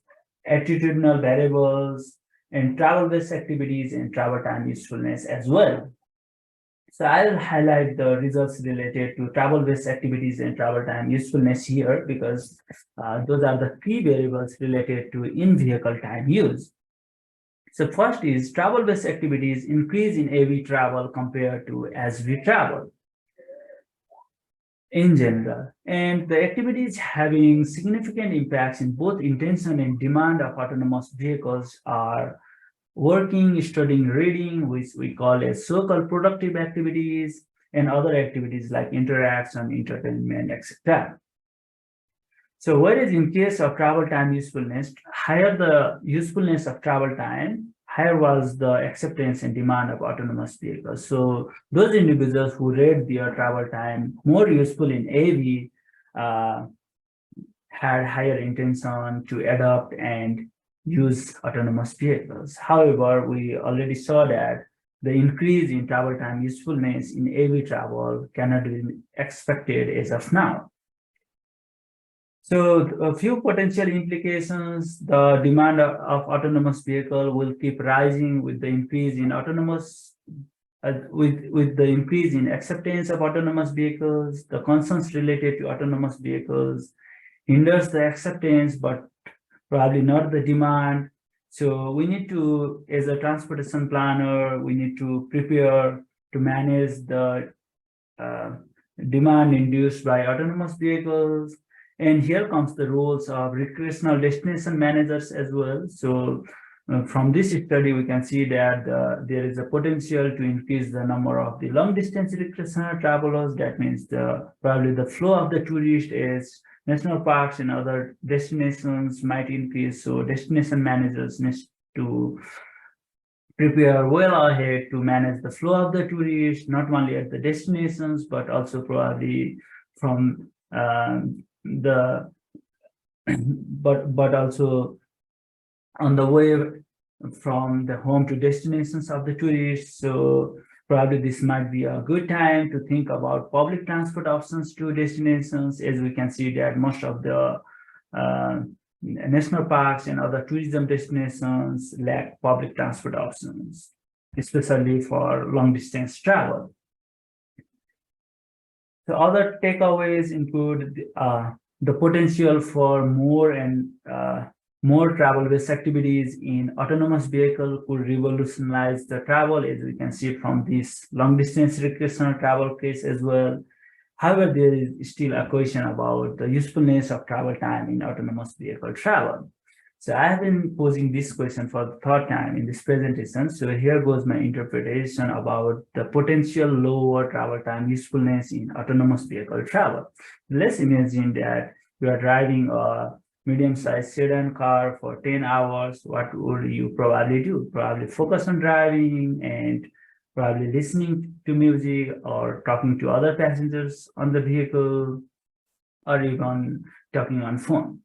attitudinal variables, and travel-based activities and travel time usefulness as well. So I'll highlight the results related to travel-based activities and travel time usefulness here, because those are the key variables related to in-vehicle time use. So first is travel-based activities increase in AV travel compared to as we travel in general. And the activities having significant impacts in both intention and demand of autonomous vehicles are working, studying, reading, which we call as so-called productive activities, and other activities like interaction, entertainment, etc. So whereas in case of travel time usefulness, higher the usefulness of travel time, higher was the acceptance and demand of autonomous vehicles. So those individuals who rate their travel time more useful in AV had higher intention to adopt and use autonomous vehicles. However, we already saw that the increase in travel time usefulness in AV travel cannot be expected as of now. So a few potential implications: the demand of autonomous vehicle will keep rising with the increase in autonomous, with the increase in acceptance of autonomous vehicles. The concerns related to autonomous vehicles hinders the acceptance, but probably not the demand. So we need to, as a transportation planner, we need to prepare to manage the demand induced by autonomous vehicles. And here comes the roles of recreational destination managers as well. So from this study, we can see that there is a potential to increase the number of the long distance recreational travelers. That means probably the flow of the tourists as national parks and other destinations might increase. So destination managers need to prepare well ahead to manage the flow of the tourists, not only at the destinations, but also probably from but also on the way from the home to destinations of the tourists. So probably this might be a good time to think about public transport options to destinations, as we can see that most of the national parks and other tourism destinations lack public transport options, especially for long distance travel. So other takeaways include the potential for more travel-based activities in autonomous vehicle could revolutionize the travel, as we can see from this long-distance recreational travel case as well. However, there is still a question about the usefulness of travel time in autonomous vehicle travel. So I have been posing this question for the third time in this presentation. So here goes my interpretation about the potential lower travel time usefulness in autonomous vehicle travel. Let's imagine that you are driving a medium-sized sedan car for 10 hours. What would you probably do? Probably focus on driving and probably listening to music or talking to other passengers on the vehicle, or even talking on phone.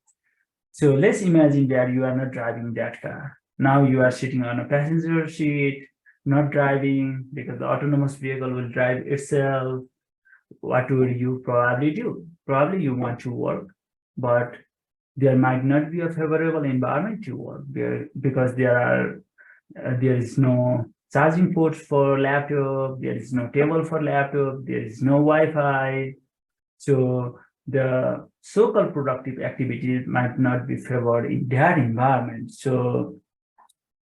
So let's imagine that you are not driving that car. Now you are sitting on a passenger seat, not driving, because the autonomous vehicle will drive itself. What would you probably do? Probably you want to work, but there might not be a favorable environment to work because there is no charging ports for laptop, there is no table for laptop, there is no Wi-Fi. So the so-called productive activities might not be favored in that environment. So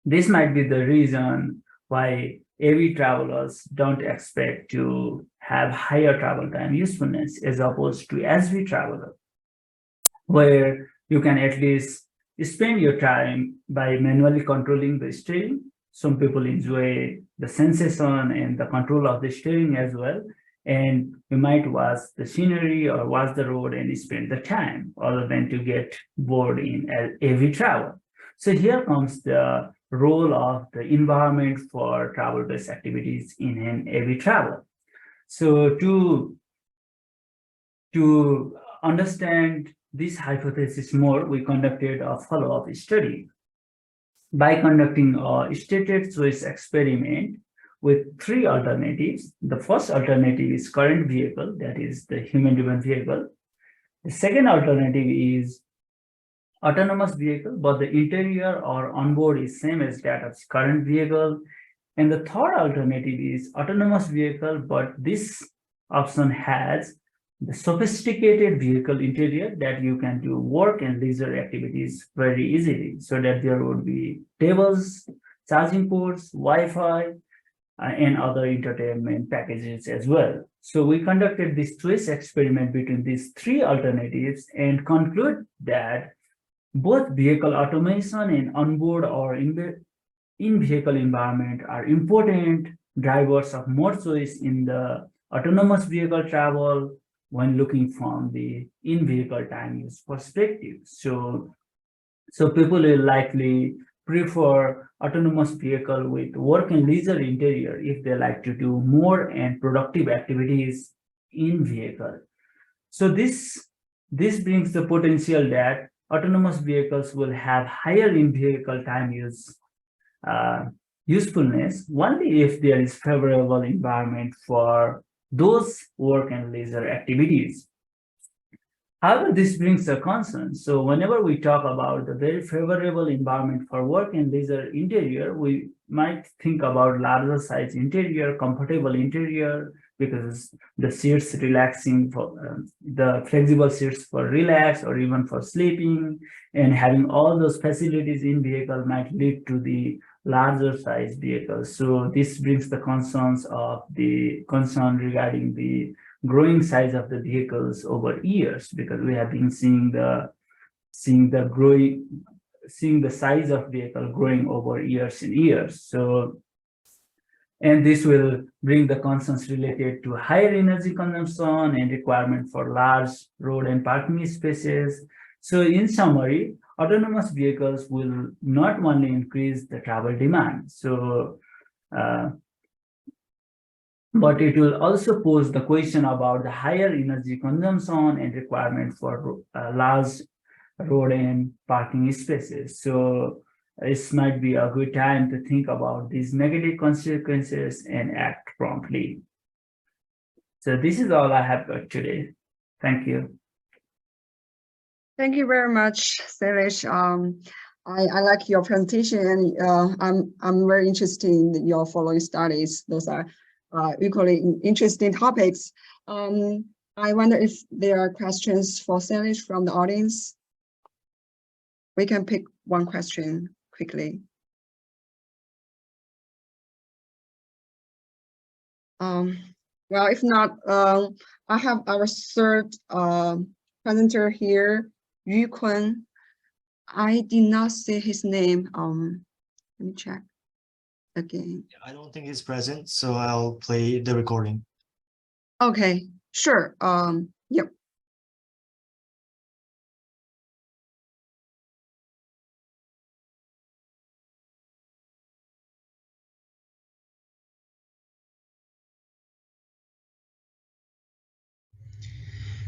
this might be the reason why AV travelers don't expect to have higher travel time usefulness as opposed to SV traveler, where you can at least spend your time by manually controlling the steering. Some people enjoy the sensation and the control of the steering as well. And you might watch the scenery or watch the road and spend the time other than to get bored in AV travel. So here comes the role of the environment for travel-based activities in an AV travel. So to understand this hypothesis more, we conducted a follow-up study. By conducting a stated choice experiment with 3 alternatives. The first alternative is current vehicle, that is the human-driven vehicle. The second alternative is autonomous vehicle, but the interior or onboard is same as that of current vehicle. And the third alternative is autonomous vehicle, but this option has the sophisticated vehicle interior that you can do work and leisure activities very easily, so that there would be tables, charging ports, Wi-Fi, and other entertainment packages as well. So we conducted this choice experiment between these 3 alternatives and conclude that both vehicle automation and onboard or in-vehicle environment are important drivers of more choice in the autonomous vehicle travel when looking from the in-vehicle time use perspective. So people will likely prefer autonomous vehicle with work and leisure interior if they like to do more and productive activities in vehicle. So this brings the potential that autonomous vehicles will have higher in-vehicle time use usefulness only if there is favorable environment for those work and leisure activities. However, this brings a concern. So whenever we talk about the very favorable environment for work and leisure interior, we might think about larger size interior, comfortable interior, because the seats relaxing for the flexible seats for relax or even for sleeping, and having all those facilities in vehicle might lead to the larger size vehicles. So this brings the concern regarding the growing size of the vehicles over years, because we have been seeing the size of vehicle growing over years and years. So, and this will bring the concerns related to higher energy consumption and requirement for large road and parking spaces. So in summary, autonomous vehicles will not only increase the travel demand, but it will also pose the question about the higher energy consumption and requirement for large road and parking spaces. So this might be a good time to think about these negative consequences and act promptly. So this is all I have got today. Thank you. Thank you very much, Sailesh. I like your presentation, and I'm very interested in your following studies. Those are equally interesting topics. I wonder if there are questions for Sailesh from the audience. We can pick one question quickly. Well, if not, I have our third presenter here, Yukun. I did not see his name. Let me check again. I don't think he's present, so I'll play the recording. Okay, sure. Yep.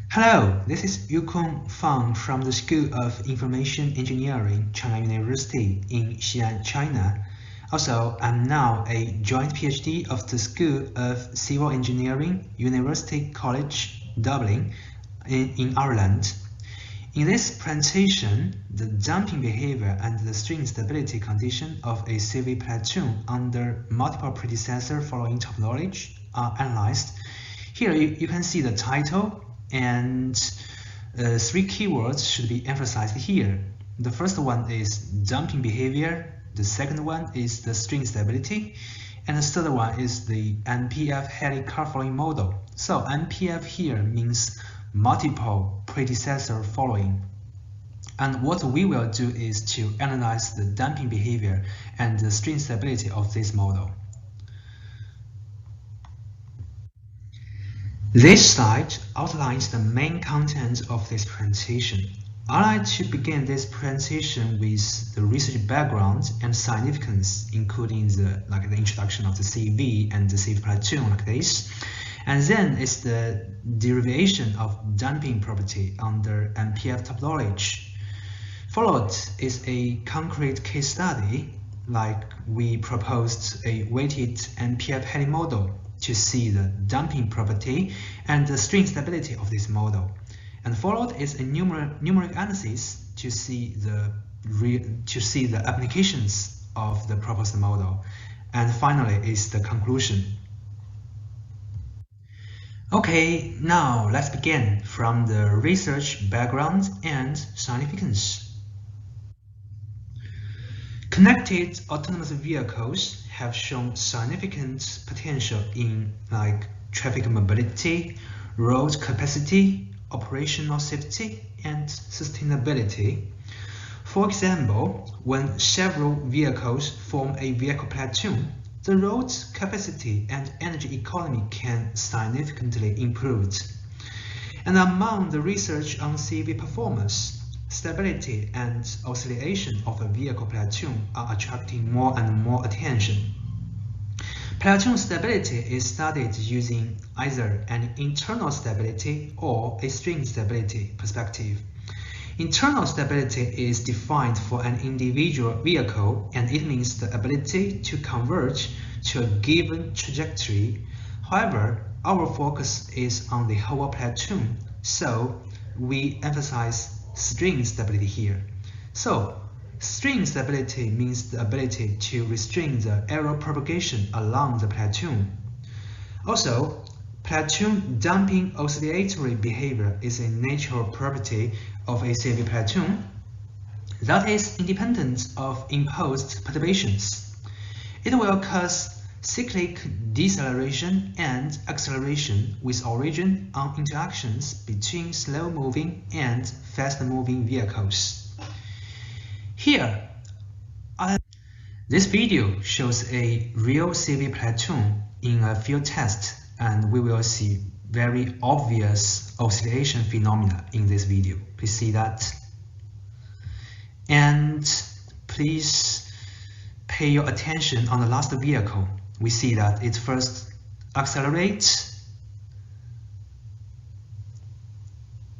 Hello, this is Yukun Fang from the School of Information Engineering, China University in Xi'an, China. Also, I'm now a joint PhD of the School of Civil Engineering, University College Dublin in Ireland. In this presentation, the damping behavior and the string stability condition of a CV platoon under multiple predecessor following topology are analyzed. Here you can see the title, and 3 keywords should be emphasized here. The first one is damping behavior, the second one is the string stability, and the third one is the MPF-Helly curve following model. So MPF here means multiple predecessor following. And what we will do is to analyze the damping behavior and the string stability of this model. This slide outlines the main content of this presentation. I'd like to begin this presentation with the research background and significance, including the introduction of the CV and the CV platoon like this. And then it's the derivation of damping property under MPF topology. Followed is a concrete case study, like we proposed a weighted MPF-Helly model to see the damping property and the string stability of this model. And followed is a numeric analysis to see the applications of the proposed model. And finally is the conclusion. Okay, now let's begin from the research background and significance. Connected autonomous vehicles have shown significant potential in traffic mobility, road capacity, operational safety, and sustainability. For example, when several vehicles form a vehicle platoon, the road capacity and energy economy can significantly improve. And among the research on CV performance, stability and oscillation of a vehicle platoon are attracting more and more attention. Platoon stability is studied using either an internal stability or a string stability perspective. Internal stability is defined for an individual vehicle, and it means the ability to converge to a given trajectory. However, our focus is on the whole platoon, so we emphasize string stability here. So, string stability means the ability to restrain the error propagation along the platoon. Also, platoon damping oscillatory behavior is a natural property of a CV platoon that is independent of imposed perturbations. It will cause cyclic deceleration and acceleration with origin on interactions between slow-moving and fast-moving vehicles. Here, this video shows a real CV platoon in a field test, and we will see very obvious oscillation phenomena in this video. Please see that. And please pay your attention on the last vehicle. We see that it first accelerates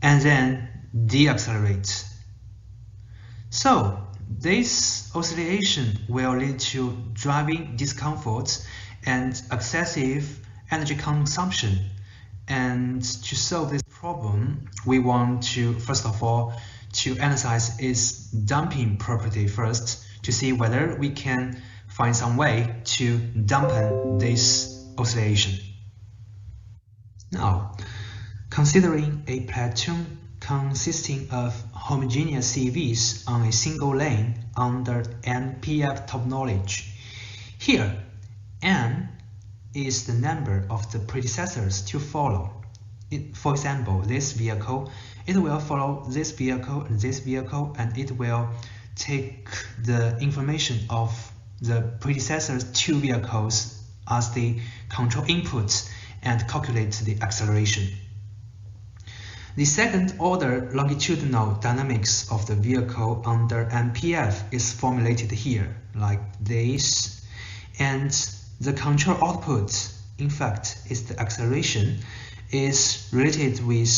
and then deaccelerates. So this oscillation will lead to driving discomfort and excessive energy consumption. And to solve this problem, we want to, first of all, to analyze its damping property first to see whether we can find some way to dampen this oscillation. Now, considering a platoon consisting of homogeneous CVs on a single lane under MPF topology, here n is the number of the predecessors to follow. For example, this vehicle, it will follow this vehicle and this vehicle, and it will take the information of the predecessors' 2 vehicles as the control inputs and calculate the acceleration. The second order longitudinal dynamics of the vehicle under MPF is formulated here, like this, and the control output, in fact, is the acceleration, is related with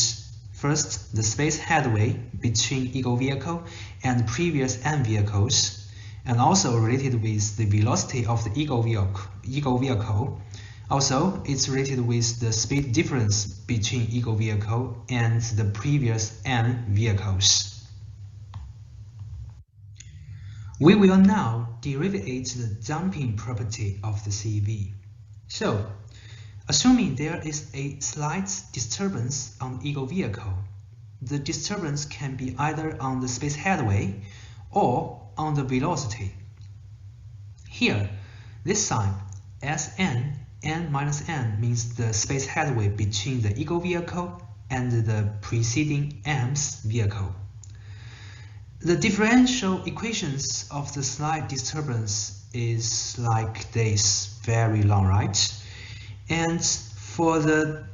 first the space headway between eagle vehicle and previous n vehicles, and also related with the velocity of the eagle vehicle. Also, it's related with the speed difference between eagle vehicle and the previous N vehicles. We will now derivate the damping property of the CV. So, assuming there is a slight disturbance on the eagle vehicle, the disturbance can be either on the space headway or on the velocity. Here, this sign, Sn, n minus n, means the space headway between the eagle vehicle and the preceding M's vehicle. The differential equations of the slight disturbance is like this, very long, right? And for the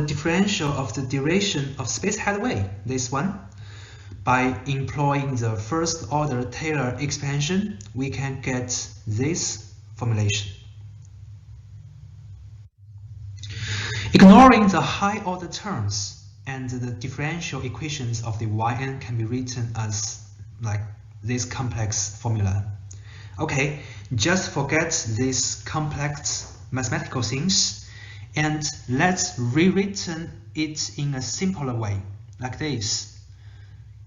differential of the duration of space headway, this one, by employing the first order Taylor expansion, we can get this formulation. Ignoring the high order terms, and the differential equations of the Yn can be written as like this complex formula. Okay, just forget these complex mathematical things and let's rewritten it in a simpler way, like this.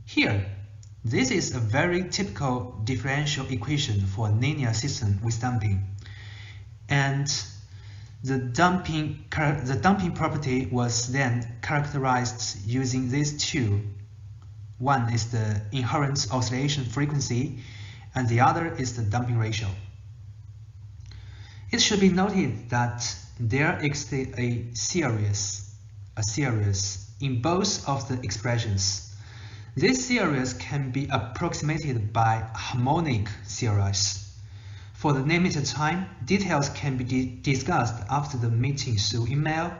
Here, this is a very typical differential equation for a linear system with damping. And the damping property was then characterized using these two. One is the inherent oscillation frequency, and the other is the damping ratio. It should be noted that there exists a series in both of the expressions. This series can be approximated by harmonic series. For the limited time, details can be discussed after the meeting through email.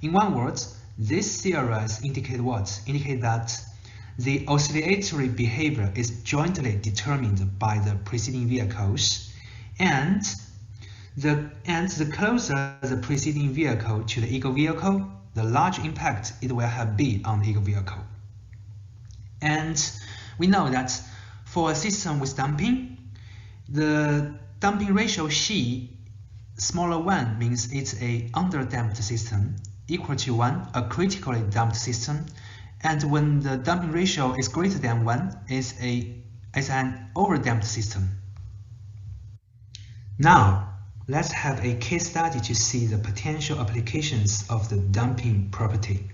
In one word, this series indicate what? Indicate that the oscillatory behavior is jointly determined by the preceding vehicles, and the closer the preceding vehicle to the eagle vehicle, the large impact it will have be on the eagle vehicle. And we know that for a system with damping, the damping ratio Xi, smaller 1 means it's a underdamped system, equal to 1, a critically damped system, and when the damping ratio is greater than 1, it's an overdamped system. Now, let's have a case study to see the potential applications of the damping property.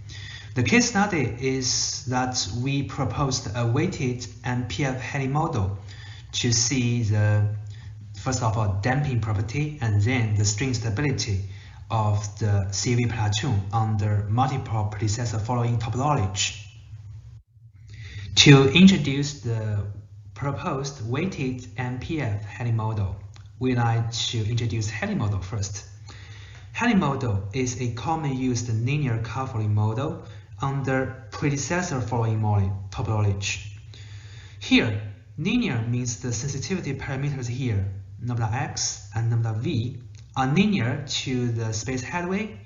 The case study is that we proposed a weighted MPF-Helly model to see the, first of all, damping property and then the string stability of the CV platoon under multiple predecessor following topology. To introduce the proposed weighted MPF-Helly model, we like to introduce Helly model first. Helly model is a commonly used linear coupling model under predecessor following topology. Here, linear means the sensitivity parameters here, lambda x and lambda v, are linear to the space headway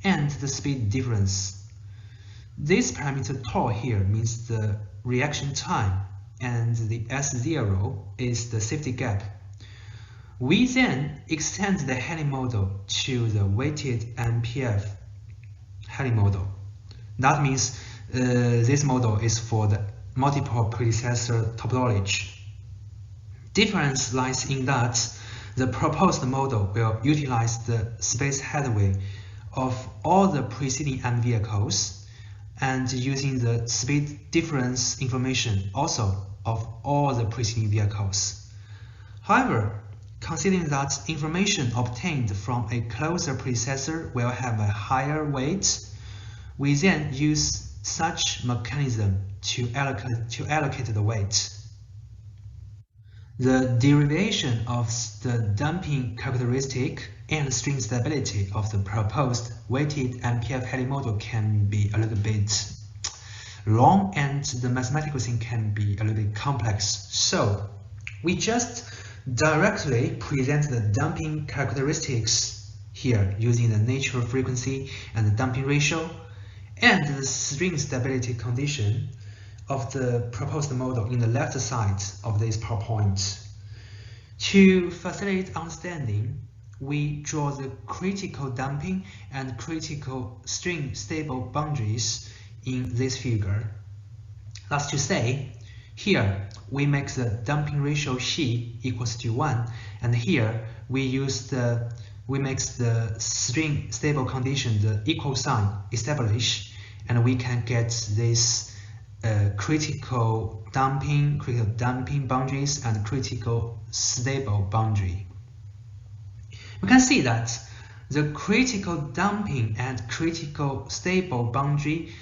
and the speed difference. This parameter tau here means the reaction time, and the S0 is the safety gap. We then extend the Helly model to the weighted MPF-Helly model. That means this model is for the multiple predecessor topology. Difference lies in that the proposed model will utilize the space headway of all the preceding M vehicles and using the speed difference information also of all the preceding vehicles. However, considering that information obtained from a closer predecessor will have a higher weight, we then use such mechanism to allocate the weight. The derivation of the damping characteristic and string stability of the proposed weighted MPF-Helly model can be a little bit long, and the mathematical thing can be a little bit complex. So we just directly present the damping characteristics here using the natural frequency and the damping ratio and the string stability condition of the proposed model in the left side of this PowerPoint. To facilitate understanding, we draw the critical damping and critical string stable boundaries in this figure. That's to say, here we make the damping ratio Xi equals to 1, and here we make the string stable condition, the equal sign, establish, and we can get this critical damping boundaries and critical stable boundary. We can see that the critical damping and critical stable boundary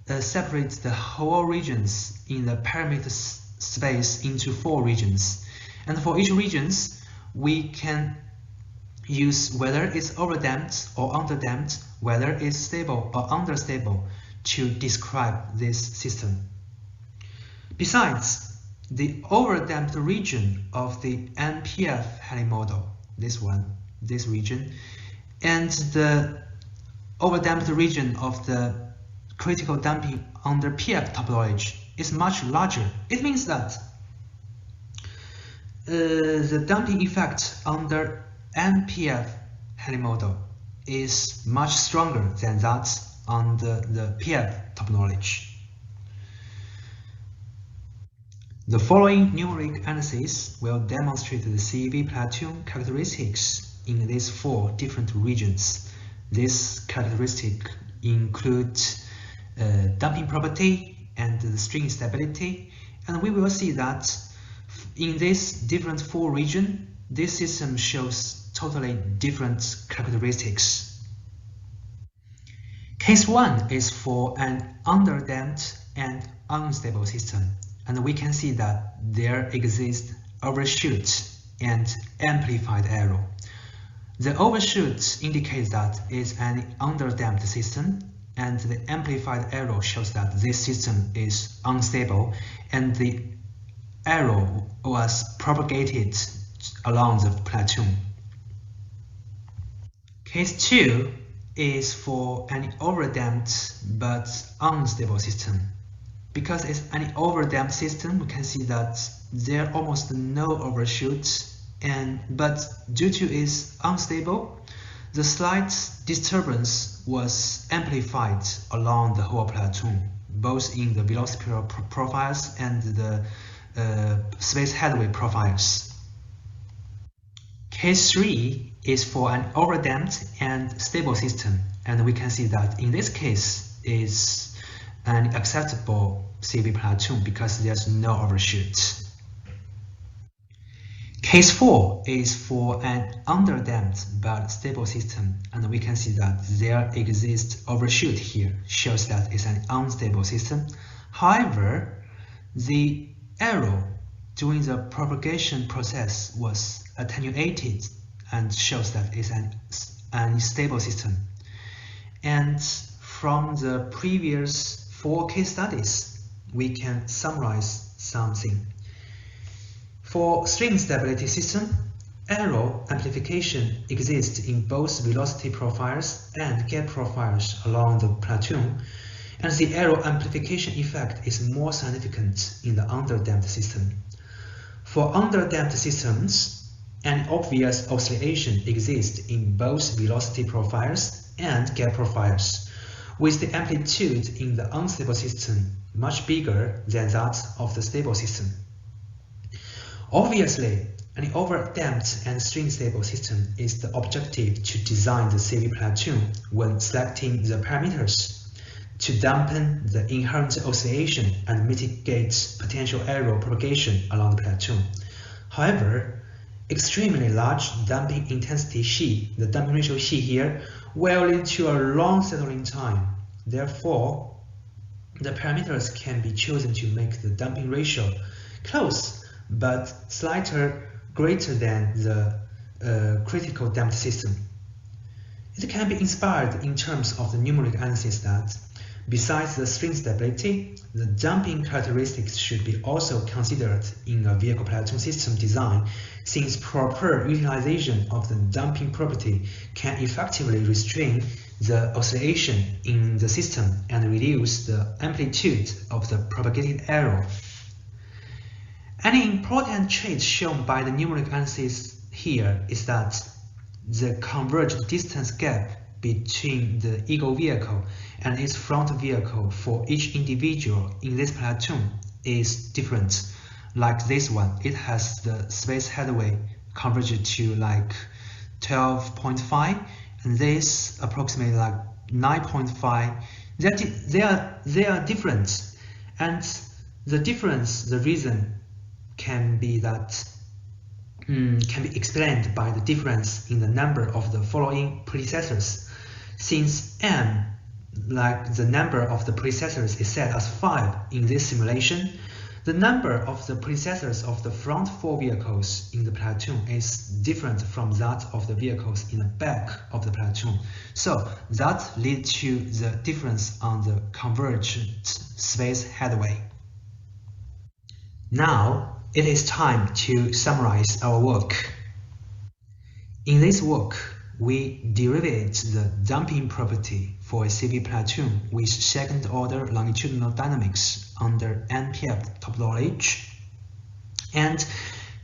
separates the whole regions in the parameter space into 4 regions. And for each regions, we can use whether it's overdamped or underdamped, whether it's stable or understable to describe this system. Besides, the overdamped region of the MPF-Helly model, this region, and the overdamped region of the critical damping under PF topology is much larger. It means that the damping effect under MPF-Helly model is much stronger than that under the PF topology. The following numeric analysis will demonstrate the CV platoon characteristics in these 4 different regions. These characteristics include damping property and the string stability, and we will see that in these different 4 regions, this system shows totally different characteristics. Case 1 is for an underdamped and unstable system, and we can see that there exists overshoot and amplified error. The overshoot indicates that it's an underdamped system, and the amplified error shows that this system is unstable and the error was propagated along the platoon. Case 2 is for an overdamped but unstable system. Because it's an overdamped system, we can see that there are almost no overshoots, but due to its unstable, the slight disturbance was amplified along the whole platoon, both in the velocity profiles and the space headway profiles. Case 3 is for an overdamped and stable system, and we can see that in this case is an acceptable CV platoon because there's no overshoot. Case 4 is for an underdamped but stable system, and we can see that there exists overshoot here, shows that it's an unstable system. However, the error during the propagation process was attenuated and shows that it's an stable system. And from the previous 4 case studies, we can summarize something. For string stability system, error amplification exists in both velocity profiles and gap profiles along the platoon, and the error amplification effect is more significant in the underdamped system. For underdamped systems, an obvious oscillation exists in both velocity profiles and gap profiles, with the amplitude in the unstable system much bigger than that of the stable system. Obviously, an overdamped and string stable system is the objective to design the CV platoon when selecting the parameters to dampen the inherent oscillation and mitigate potential error propagation along the platoon. However, extremely large damping intensity Xi, the damping ratio Xi here, will lead to a long settling time. Therefore, the parameters can be chosen to make the damping ratio close but slightly greater than the critical damped system. It can be inspired in terms of the numeric analysis that, besides the string stability, the damping characteristics should be also considered in a vehicle platoon system design, since proper utilization of the damping property can effectively restrain the oscillation in the system and reduce the amplitude of the propagated error. An important trait shown by the numeric analysis here is that the converged distance gap between the ego vehicle and its front vehicle for each individual in this platoon is different. Like this one, it has the space headway converged to like 12.5, and this approximately like 9.5. They are different, and the difference, the reason can be that can be explained by the difference in the number of the following predecessors. Since m, like the number of the predecessors, is set as 5 in this simulation, the number of the predecessors of the front 4 vehicles in the platoon is different from that of the vehicles in the back of the platoon. So that leads to the difference on the convergent space headway. Now it is time to summarize our work. In this work, we derived the damping property for a CV platoon with second-order longitudinal dynamics under MPF topology, and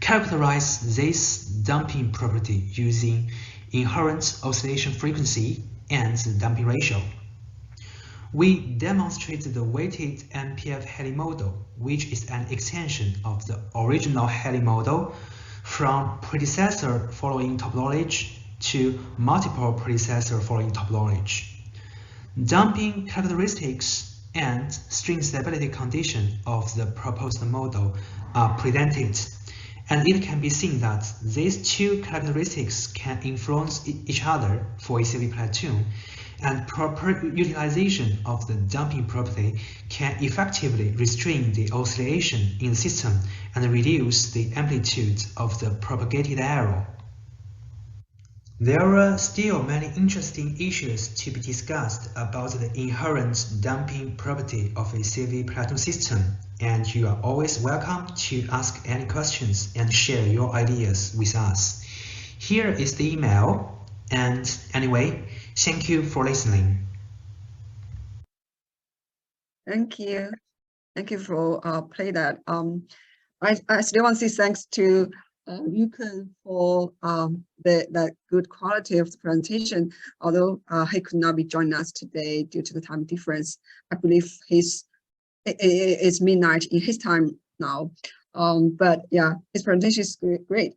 characterize this damping property using inherent oscillation frequency and the damping ratio. We demonstrated the weighted MPF-Helly model, which is an extension of the original Helly model from predecessor following topology to multiple predecessor following topology. Damping characteristics and string stability condition of the proposed model are presented, and it can be seen that these two characteristics can influence each other for a CV platoon, and proper utilization of the damping property can effectively restrain the oscillation in the system and reduce the amplitude of the propagated error. There are still many interesting issues to be discussed about the inherent damping property of a CV platoon system, and you are always welcome to ask any questions and share your ideas with us. Here is the email, and anyway, thank you for listening. Thank you. Thank you for play that. I still want to say thanks to Yukun for that good quality of the presentation. Although he could not be joining us today due to the time difference. I believe it's midnight in his time now. But yeah, his presentation is great.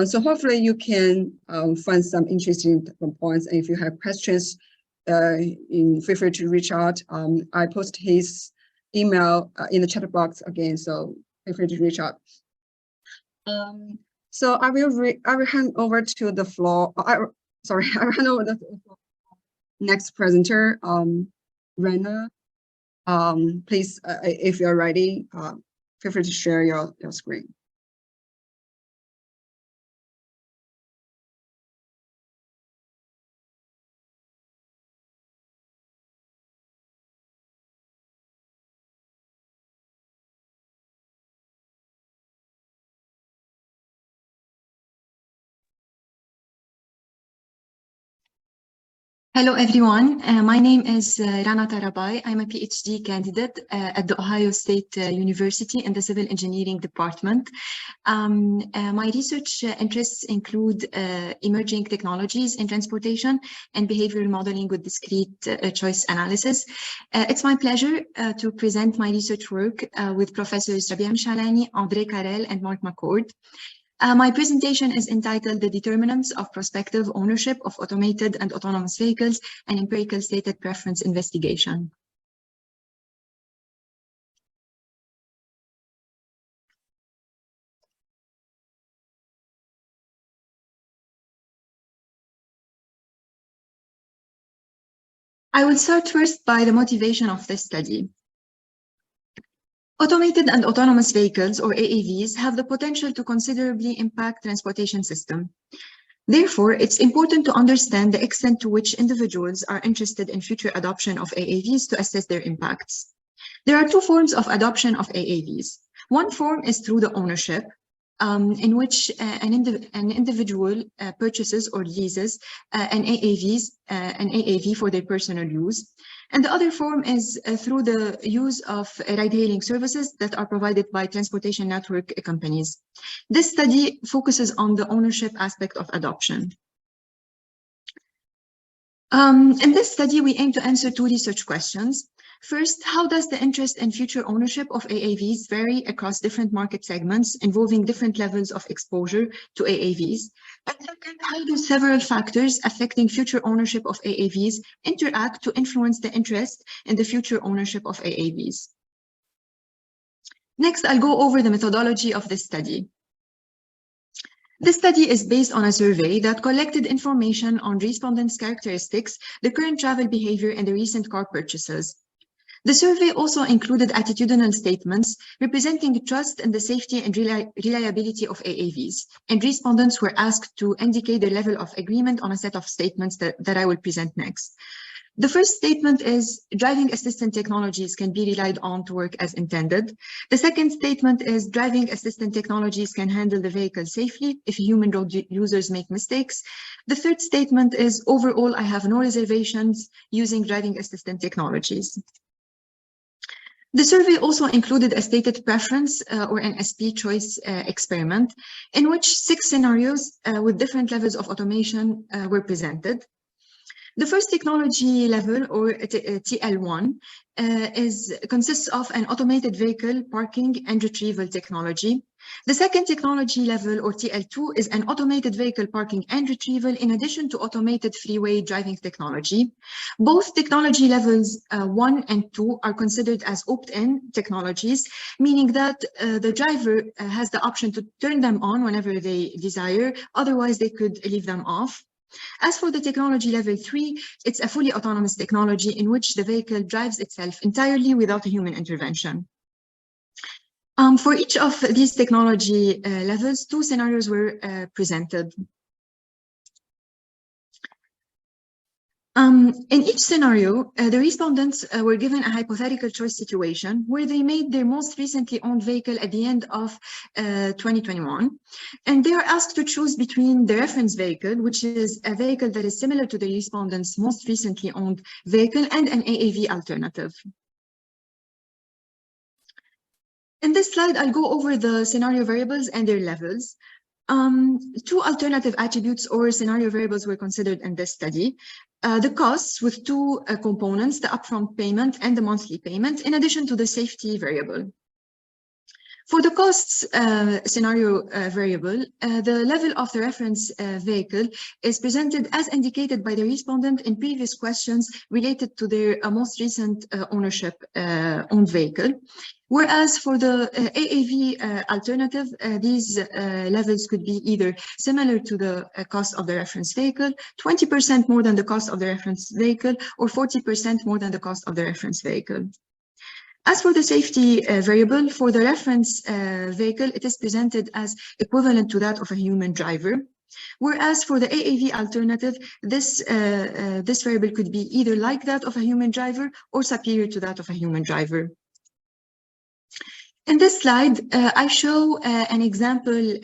So hopefully you can find some interesting points. And if you have questions, feel free to reach out. I post his email in the chat box again, so feel free to reach out. So I will hand over to the floor. I will hand over the floor. Next presenter, Rana. Please, if you're ready, feel free to share your screen. Hello, everyone. My name is Rana Tarabay. I'm a PhD candidate at the Ohio State University in the Civil Engineering Department. My research interests include emerging technologies in transportation and behavioral modeling with discrete choice analysis. It's my pleasure to present my research work with Professors Rabia Mshalani, André Carrel, and Mark McCord. My presentation is entitled The Determinants of Prospective Ownership of Automated and Autonomous Vehicles, an Empirical Stated Preference Investigation. I will start first by the motivation of this study. Automated and autonomous vehicles, or AAVs, have the potential to considerably impact transportation system. Therefore, it's important to understand the extent to which individuals are interested in future adoption of AAVs to assess their impacts. There are two forms of adoption of AAVs. One form is through the ownership, in which an individual purchases or leases an AAV for their personal use. And the other form is through the use of ride-hailing services that are provided by transportation network companies. This study focuses on the ownership aspect of adoption. In this study, we aim to answer two research questions. First, how does the interest and future ownership of AAVs vary across different market segments involving different levels of exposure to AAVs? And second, how do several factors affecting future ownership of AAVs interact to influence the interest in the future ownership of AAVs? Next, I'll go over the methodology of this study. This study is based on a survey that collected information on respondents' characteristics, the current travel behavior, and the recent car purchases. The survey also included attitudinal statements representing trust in the safety and reliability of AAVs, and respondents were asked to indicate their level of agreement on a set of statements that I will present next. The first statement is driving assistant technologies can be relied on to work as intended. The second statement is driving assistant technologies can handle the vehicle safely if human road users make mistakes. The third statement is overall, I have no reservations using driving assistant technologies. The survey also included a stated preference or an SP choice experiment in which 6 scenarios with different levels of automation were presented. The first technology level, or TL1, consists of an automated vehicle parking and retrieval technology. The second technology level, or TL2, is an automated vehicle parking and retrieval in addition to automated freeway driving technology. Both technology levels 1 and 2 are considered as opt-in technologies, meaning that the driver has the option to turn them on whenever they desire, otherwise they could leave them off. As for the technology level 3, it's a fully autonomous technology in which the vehicle drives itself entirely without a human intervention. For each of these technology levels, 2 scenarios were presented. In each scenario, the respondents were given a hypothetical choice situation where they made their most recently owned vehicle at the end of 2021. And they are asked to choose between the reference vehicle, which is a vehicle that is similar to the respondent's most recently owned vehicle, and an AAV alternative. In this slide, I'll go over the scenario variables and their levels. 2 alternative attributes or scenario variables were considered in this study. The costs with 2 components, the upfront payment and the monthly payment, in addition to the safety variable. For the costs scenario variable, the level of the reference vehicle is presented as indicated by the respondent in previous questions related to their most recent ownership owned vehicle. Whereas for the AAV alternative, these levels could be either similar to the cost of the reference vehicle, 20% more than the cost of the reference vehicle, or 40% more than the cost of the reference vehicle. As for the safety variable, for the reference vehicle, it is presented as equivalent to that of a human driver. Whereas for the AAV alternative, this variable could be either like that of a human driver or superior to that of a human driver. In this slide, I show an example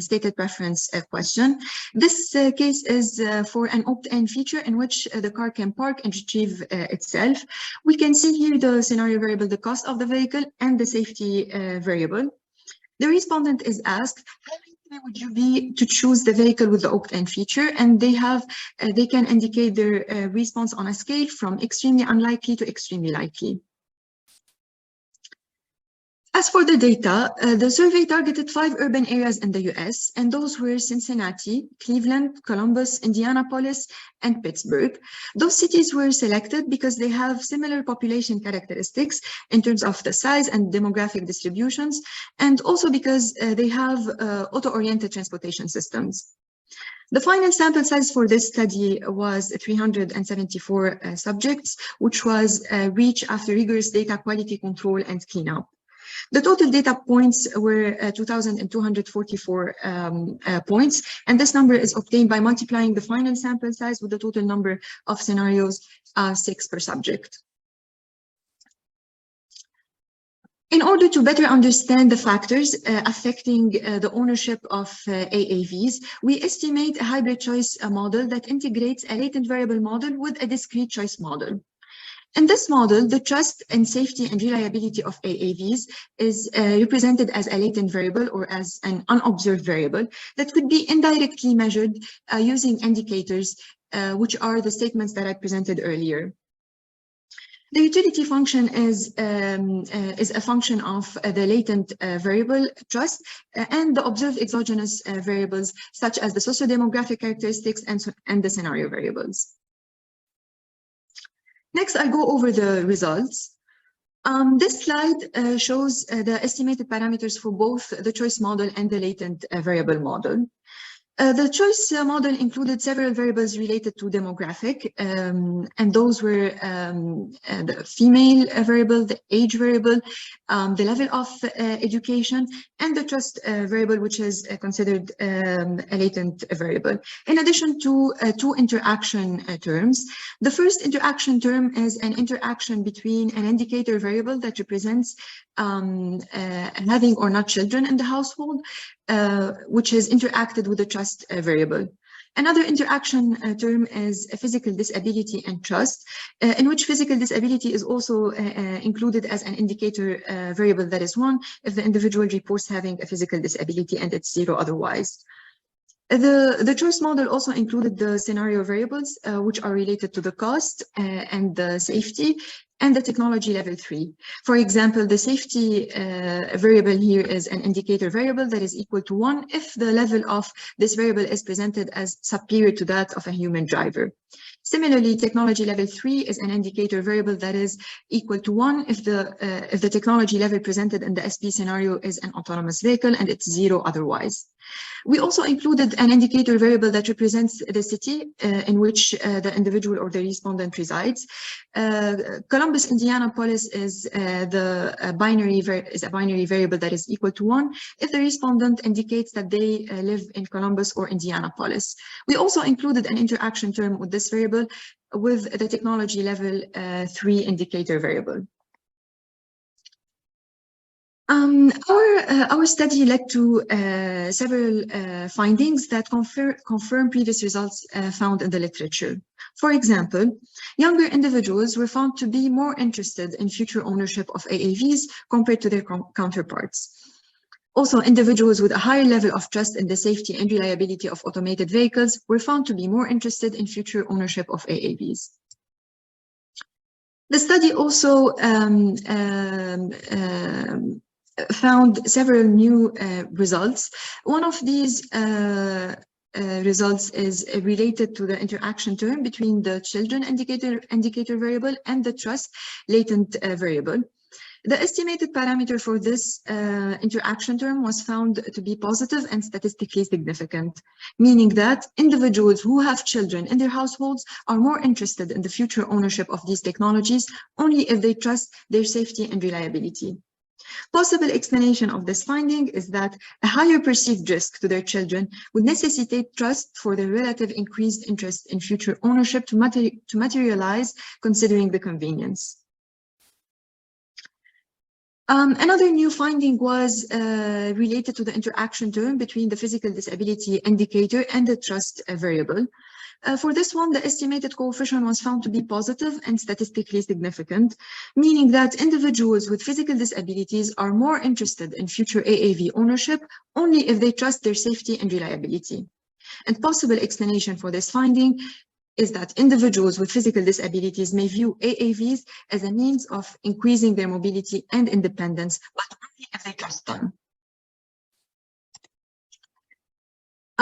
stated preference question. This case is for an opt-in feature in which the car can park and retrieve itself. We can see here the scenario variable, the cost of the vehicle, and the safety variable. The respondent is asked, how likely would you be to choose the vehicle with the opt-in feature? And they can indicate their response on a scale from extremely unlikely to extremely likely. As for the data, the survey targeted 5 urban areas in the US, and those were Cincinnati, Cleveland, Columbus, Indianapolis, and Pittsburgh. Those cities were selected because they have similar population characteristics in terms of the size and demographic distributions, and also because they have auto-oriented transportation systems. The final sample size for this study was 374 subjects, which was reached after rigorous data quality control and cleanup. The total data points were 2,244 points, and this number is obtained by multiplying the final sample size with the total number of scenarios, 6 per subject. In order to better understand the factors affecting the ownership of AAVs, we estimate a hybrid choice model that integrates a latent variable model with a discrete choice model. In this model, the trust and safety and reliability of AAVs is represented as a latent variable or as an unobserved variable that could be indirectly measured using indicators which are the statements that I presented earlier. The utility function is a function of the latent variable trust and the observed exogenous variables, such as the socio-demographic characteristics and the scenario variables. Next, I'll go over the results. This slide shows the estimated parameters for both the choice model and the latent variable model. The choice model included several variables related to demographic, and those were the female variable, the age variable, the level of education, and the trust variable, which is considered a latent variable. In addition to two interaction terms, the first interaction term is an interaction between an indicator variable that represents having or not children in the household, which is interacted with the trust variable. Another interaction term is a physical disability and trust, in which physical disability is also included as an indicator variable that is 1 if the individual reports having a physical disability and it's 0 otherwise. The choice model also included the scenario variables, which are related to the cost and the safety and the technology level 3. For example, the safety variable here is an indicator variable that is equal to 1 if the level of this variable is presented as superior to that of a human driver. Similarly, technology level 3 is an indicator variable that is equal to 1 if the technology level presented in the SP scenario is an autonomous vehicle and it's 0 otherwise. We also included an indicator variable that represents the city in which the individual or the respondent resides. Columbus, Indianapolis is a binary variable that is equal to 1 if the respondent indicates that they live in Columbus or Indianapolis. We also included an interaction term with this variable with the technology level 3 indicator variable. Our study led to several findings that confirm previous results found in the literature. For example, younger individuals were found to be more interested in future ownership of AAVs compared to their counterparts. Also, individuals with a higher level of trust in the safety and reliability of automated vehicles were found to be more interested in future ownership of AAVs. The study also found several new results. One of these results is related to the interaction term between the children indicator variable and the trust latent variable. The estimated parameter for this interaction term was found to be positive and statistically significant, meaning that individuals who have children in their households are more interested in the future ownership of these technologies only if they trust their safety and reliability. Possible explanation of this finding is that a higher perceived risk to their children would necessitate trust for their relative increased interest in future ownership to materialize, considering the convenience. Another new finding was related to the interaction term between the physical disability indicator and the trust variable. For this one, the estimated coefficient was found to be positive and statistically significant, meaning that individuals with physical disabilities are more interested in future AAV ownership only if they trust their safety and reliability. And possible explanation for this finding is that individuals with physical disabilities may view AAVs as a means of increasing their mobility and independence, but only if they trust them.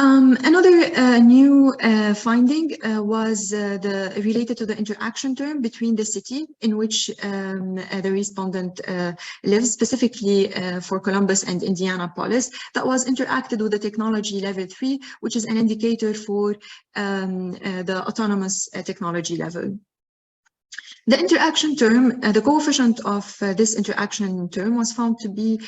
Another new finding was related to the interaction term between the city in which the respondent lives, specifically for Columbus and Indianapolis, that was interacted with the technology level 3, which is an indicator for the autonomous technology level. The interaction term, the coefficient of this interaction term was found to be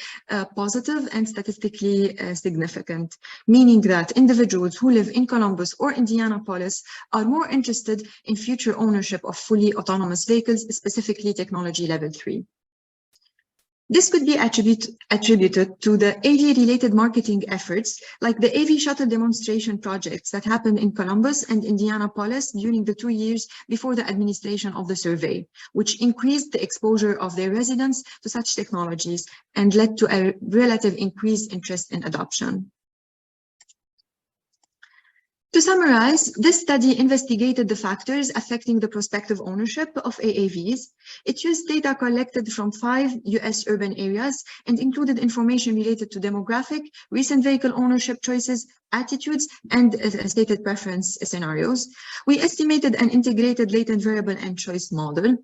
positive and statistically significant, meaning that individuals who live in Columbus or Indianapolis are more interested in future ownership of fully autonomous vehicles, specifically technology level 3. This could be attributed to the AV-related marketing efforts, like the AV shuttle demonstration projects that happened in Columbus and Indianapolis during the 2 years before the administration of the survey, which increased the exposure of their residents to such technologies and led to a relative increased interest in adoption. To summarize, this study investigated the factors affecting the prospective ownership of AAVs. It used data collected from 5 US urban areas and included information related to demographic, recent vehicle ownership choices, attitudes, and stated preference scenarios. We estimated an integrated latent variable and choice model,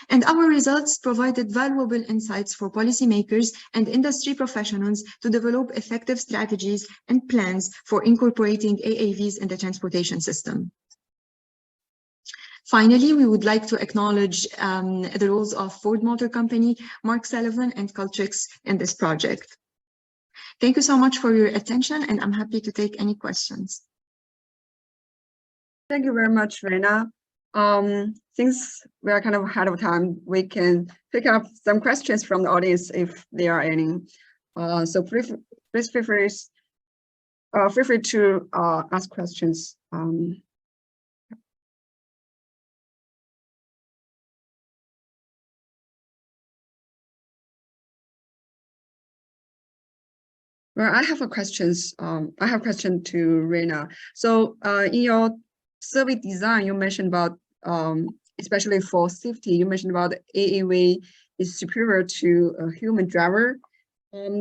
and our results provided valuable insights for policymakers and industry professionals to develop effective strategies and plans for incorporating AAVs in the transportation system. Finally, we would like to acknowledge the roles of Ford Motor Company, Mark Sullivan, and Cultrix in this project. Thank you so much for your attention, and I'm happy to take any questions. Thank you very much, Rana. Since we are kind of ahead of time, we can pick up some questions from the audience if there are any. So please feel free to ask questions. Well, I have a question to Rana. So in your survey design, you mentioned about, especially for safety, you mentioned about AAV is superior to a human driver.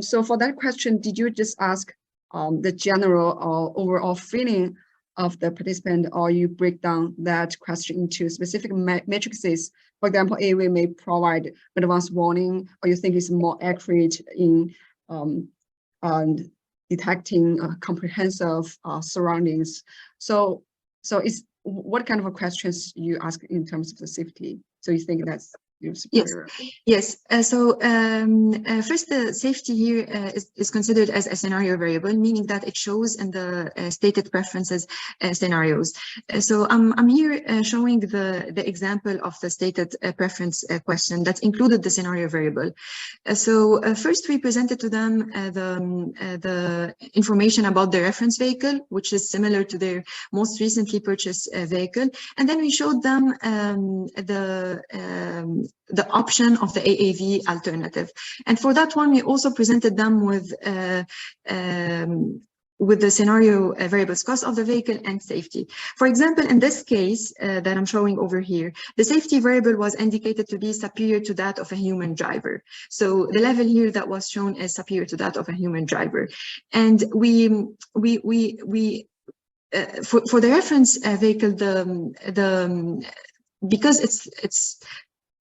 So for that question, did you just ask the general or overall feeling of the participant, or you break down that question into specific matrices? For example, AAV may provide advanced warning, or you think it's more accurate in detecting comprehensive surroundings. So it's what kind of questions you ask in terms of the safety? So you think that's superior? Yes. First, the safety here is considered as a scenario variable, meaning that it shows in the stated preferences scenarios. So I'm here showing the example of the stated preference question that included the scenario variable. First, we presented to them the information about the reference vehicle, which is similar to their most recently purchased vehicle, and then we showed them the option of the AAV alternative. And for that one, we also presented them with the scenario variables, cost of the vehicle and safety. For example, in this case that I'm showing over here, the safety variable was indicated to be superior to that of a human driver. So the level here that was shown is superior to that of a human driver. And for the reference vehicle, because it's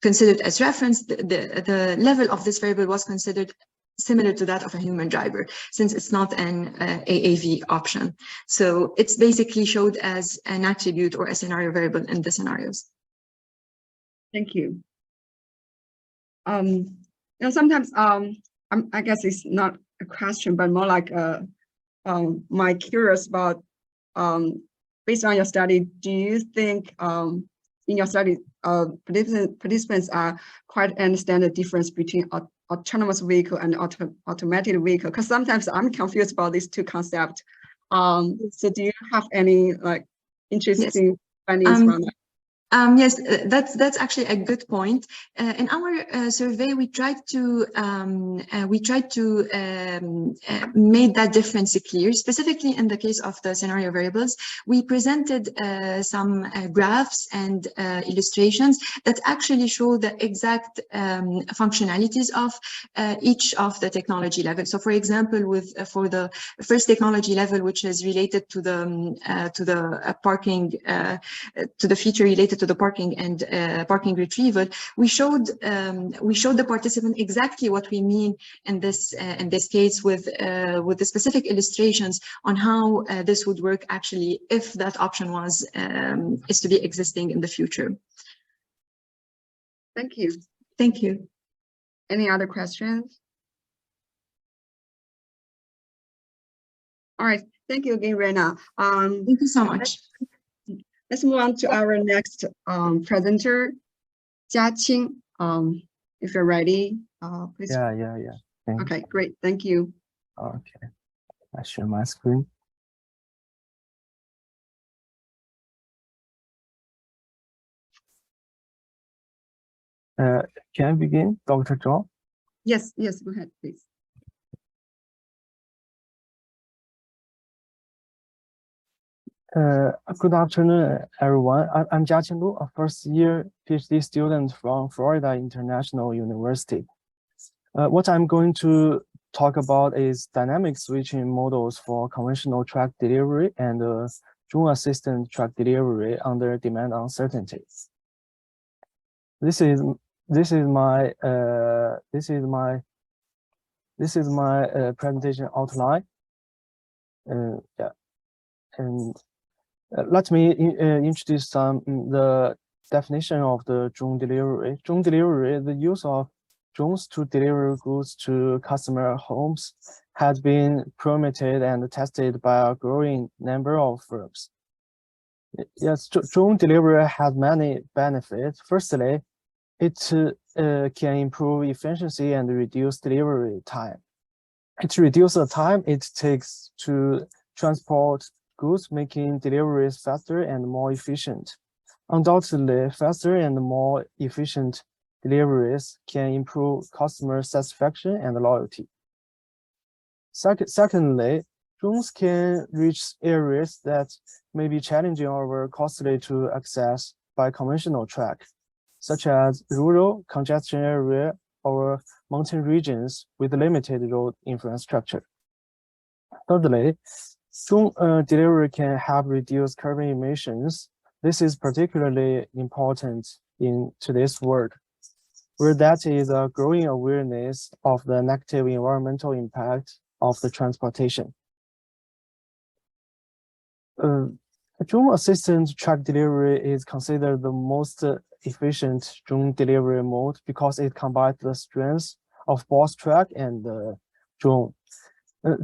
considered as reference, the level of this variable was considered similar to that of a human driver, since it's not an AAV option. So it's basically showed as an attribute or a scenario variable in the scenarios. Thank you. You know, sometimes I guess it's not a question, but more like my curious about, based on your study, do you think in your study participants are quite understand the difference between autonomous vehicle and automated vehicle? Because sometimes I'm confused about these two concepts. So do you have any like interesting findings from that? Yes, that's actually a good point. In our survey, we tried to make that difference clear. Specifically, in the case of the scenario variables, we presented some graphs and illustrations that actually show the exact functionalities of each of the technology levels. So, for example, for the first technology level, which is related to the parking, to the feature related to the parking and parking retrieval, we showed the participant exactly what we mean in this case with the specific illustrations on how this would work actually if that option is to be existing in the future. Thank you. Thank you. Any other questions? All right. Thank you again, Rana. Thank you so much. Let's move on to our next presenter, Jiaqing. If you're ready, please. Yeah. Okay, great. Thank you. Okay. I share my screen. Can I begin, Dr. Zhao? Yes, go ahead, please. Good afternoon, everyone. I'm Jiaqing, a first-year PhD student from Florida International University. What I'm going to talk about is dynamic switching models for conventional track delivery and drone assistant track delivery under demand uncertainty. This is my presentation outline. Yeah, and let me introduce the definition of the drone delivery. Drone delivery, the use of drones to deliver goods to customer homes, has been permitted and tested by a growing number of firms. Yes, drone delivery has many benefits. Firstly, it can improve efficiency and reduce delivery time. It reduces the time it takes to transport goods, making deliveries faster and more efficient. Undoubtedly, faster and more efficient deliveries can improve customer satisfaction and loyalty. Secondly, drones can reach areas that may be challenging or costly to access by conventional track, such as rural, congestion area, or mountain regions with limited road infrastructure. Thirdly, drone delivery can help reduce carbon emissions. This is particularly important in today's world, where there is a growing awareness of the negative environmental impact of the transportation. Drone assistant track delivery is considered the most efficient drone delivery mode because it combines the strengths of both track and drone.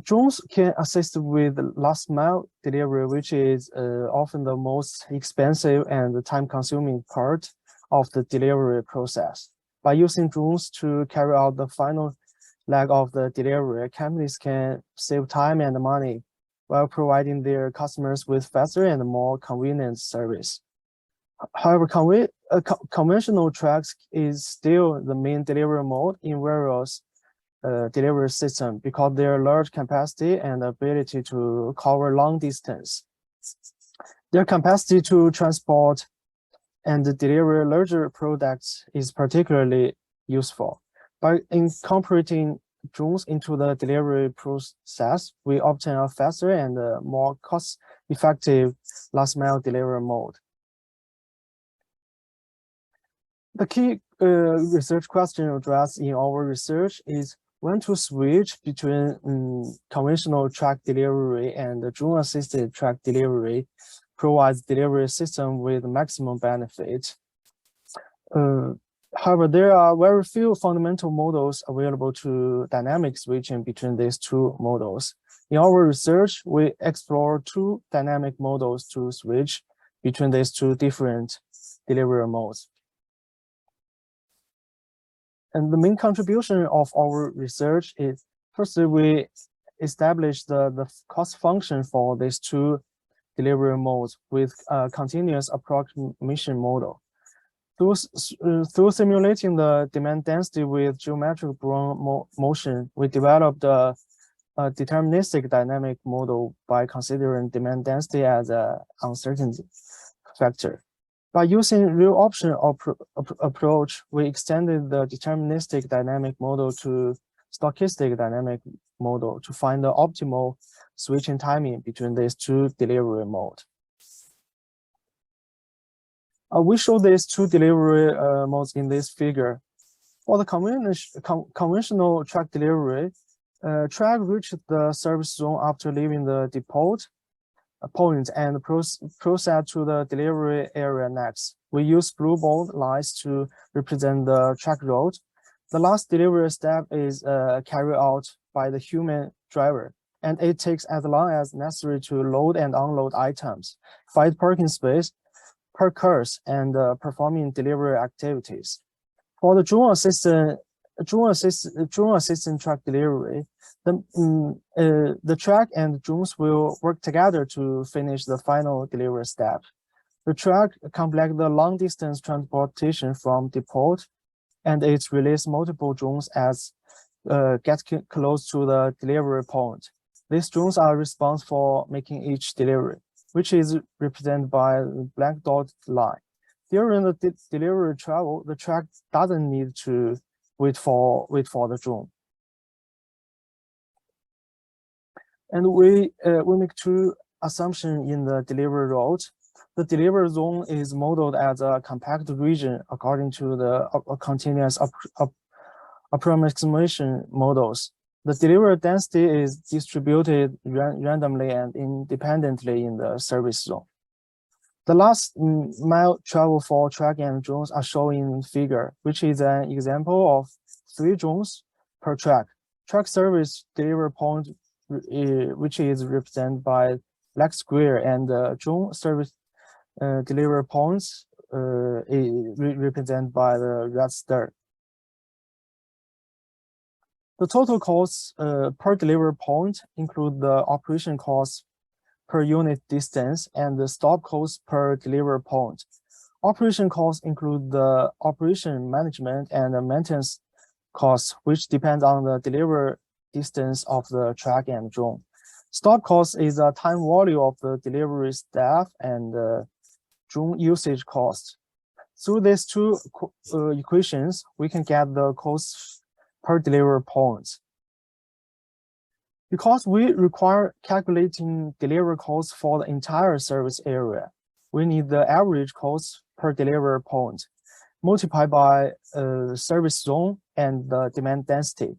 Drones can assist with last mile delivery, which is often the most expensive and time-consuming part of the delivery process. By using drones to carry out the final leg of the delivery, companies can save time and money while providing their customers with faster and more convenient service. However, conventional tracks is still the main delivery mode in various delivery systems because their large capacity and ability to cover long distance. Their capacity to transport and deliver larger products is particularly useful. By incorporating drones into the delivery process, we obtain a faster and more cost-effective last-mile delivery mode. The key research question addressed in our research is when to switch between conventional track delivery and drone-assisted track delivery provides delivery system with maximum benefit. However, there are very few fundamental models available to dynamic switching between these two models. In our research, we explore two dynamic models to switch between these two different delivery modes. And the main contribution of our research is, firstly, we established the cost function for these two delivery modes with a continuous approximation model. Through simulating the demand density with geometric motion, we developed a deterministic dynamic model by considering demand density as an uncertainty factor. By using real option approach, we extended the deterministic dynamic model to stochastic dynamic model to find the optimal switching timing between these two delivery modes. We show these two delivery modes in this figure. For the conventional track delivery, track reached the service zone after leaving the depot point and proceed to the delivery area next. We use blue bold lines to represent the track road. The last delivery step is carried out by the human driver, and it takes as long as necessary to load and unload items, find parking space, park cars, and performing delivery activities. For the drone assistant track delivery, the track and drones will work together to finish the final delivery step. The track completes the long distance transportation from depot, and it releases multiple drones as get close to the delivery point. These drones are responsible for making each delivery. which is represented by the black dotted line. During the delivery travel, the track doesn't need to wait for the zone. And we make two assumptions in the delivery route. The delivery zone is modeled as a compact region according to the continuous approximation models. The delivery density is distributed randomly and independently in the service zone. The last mile travel for track and drones are shown in figure, which is an example of 3 drones per track. Track service delivery point, which is represented by black square, and drone service delivery points represented by the red star. The total costs per delivery point include the operation costs per unit distance and the stop costs per delivery point. Operation costs include the operation management and the maintenance costs, which depend on the delivery distance of the track and drone. Stop cost is the time value of the delivery staff and drone usage cost. Through these two equations, we can get the costs per delivery point. Because we require calculating delivery costs for the entire service area, we need the average cost per delivery point multiplied by service zone and the demand density.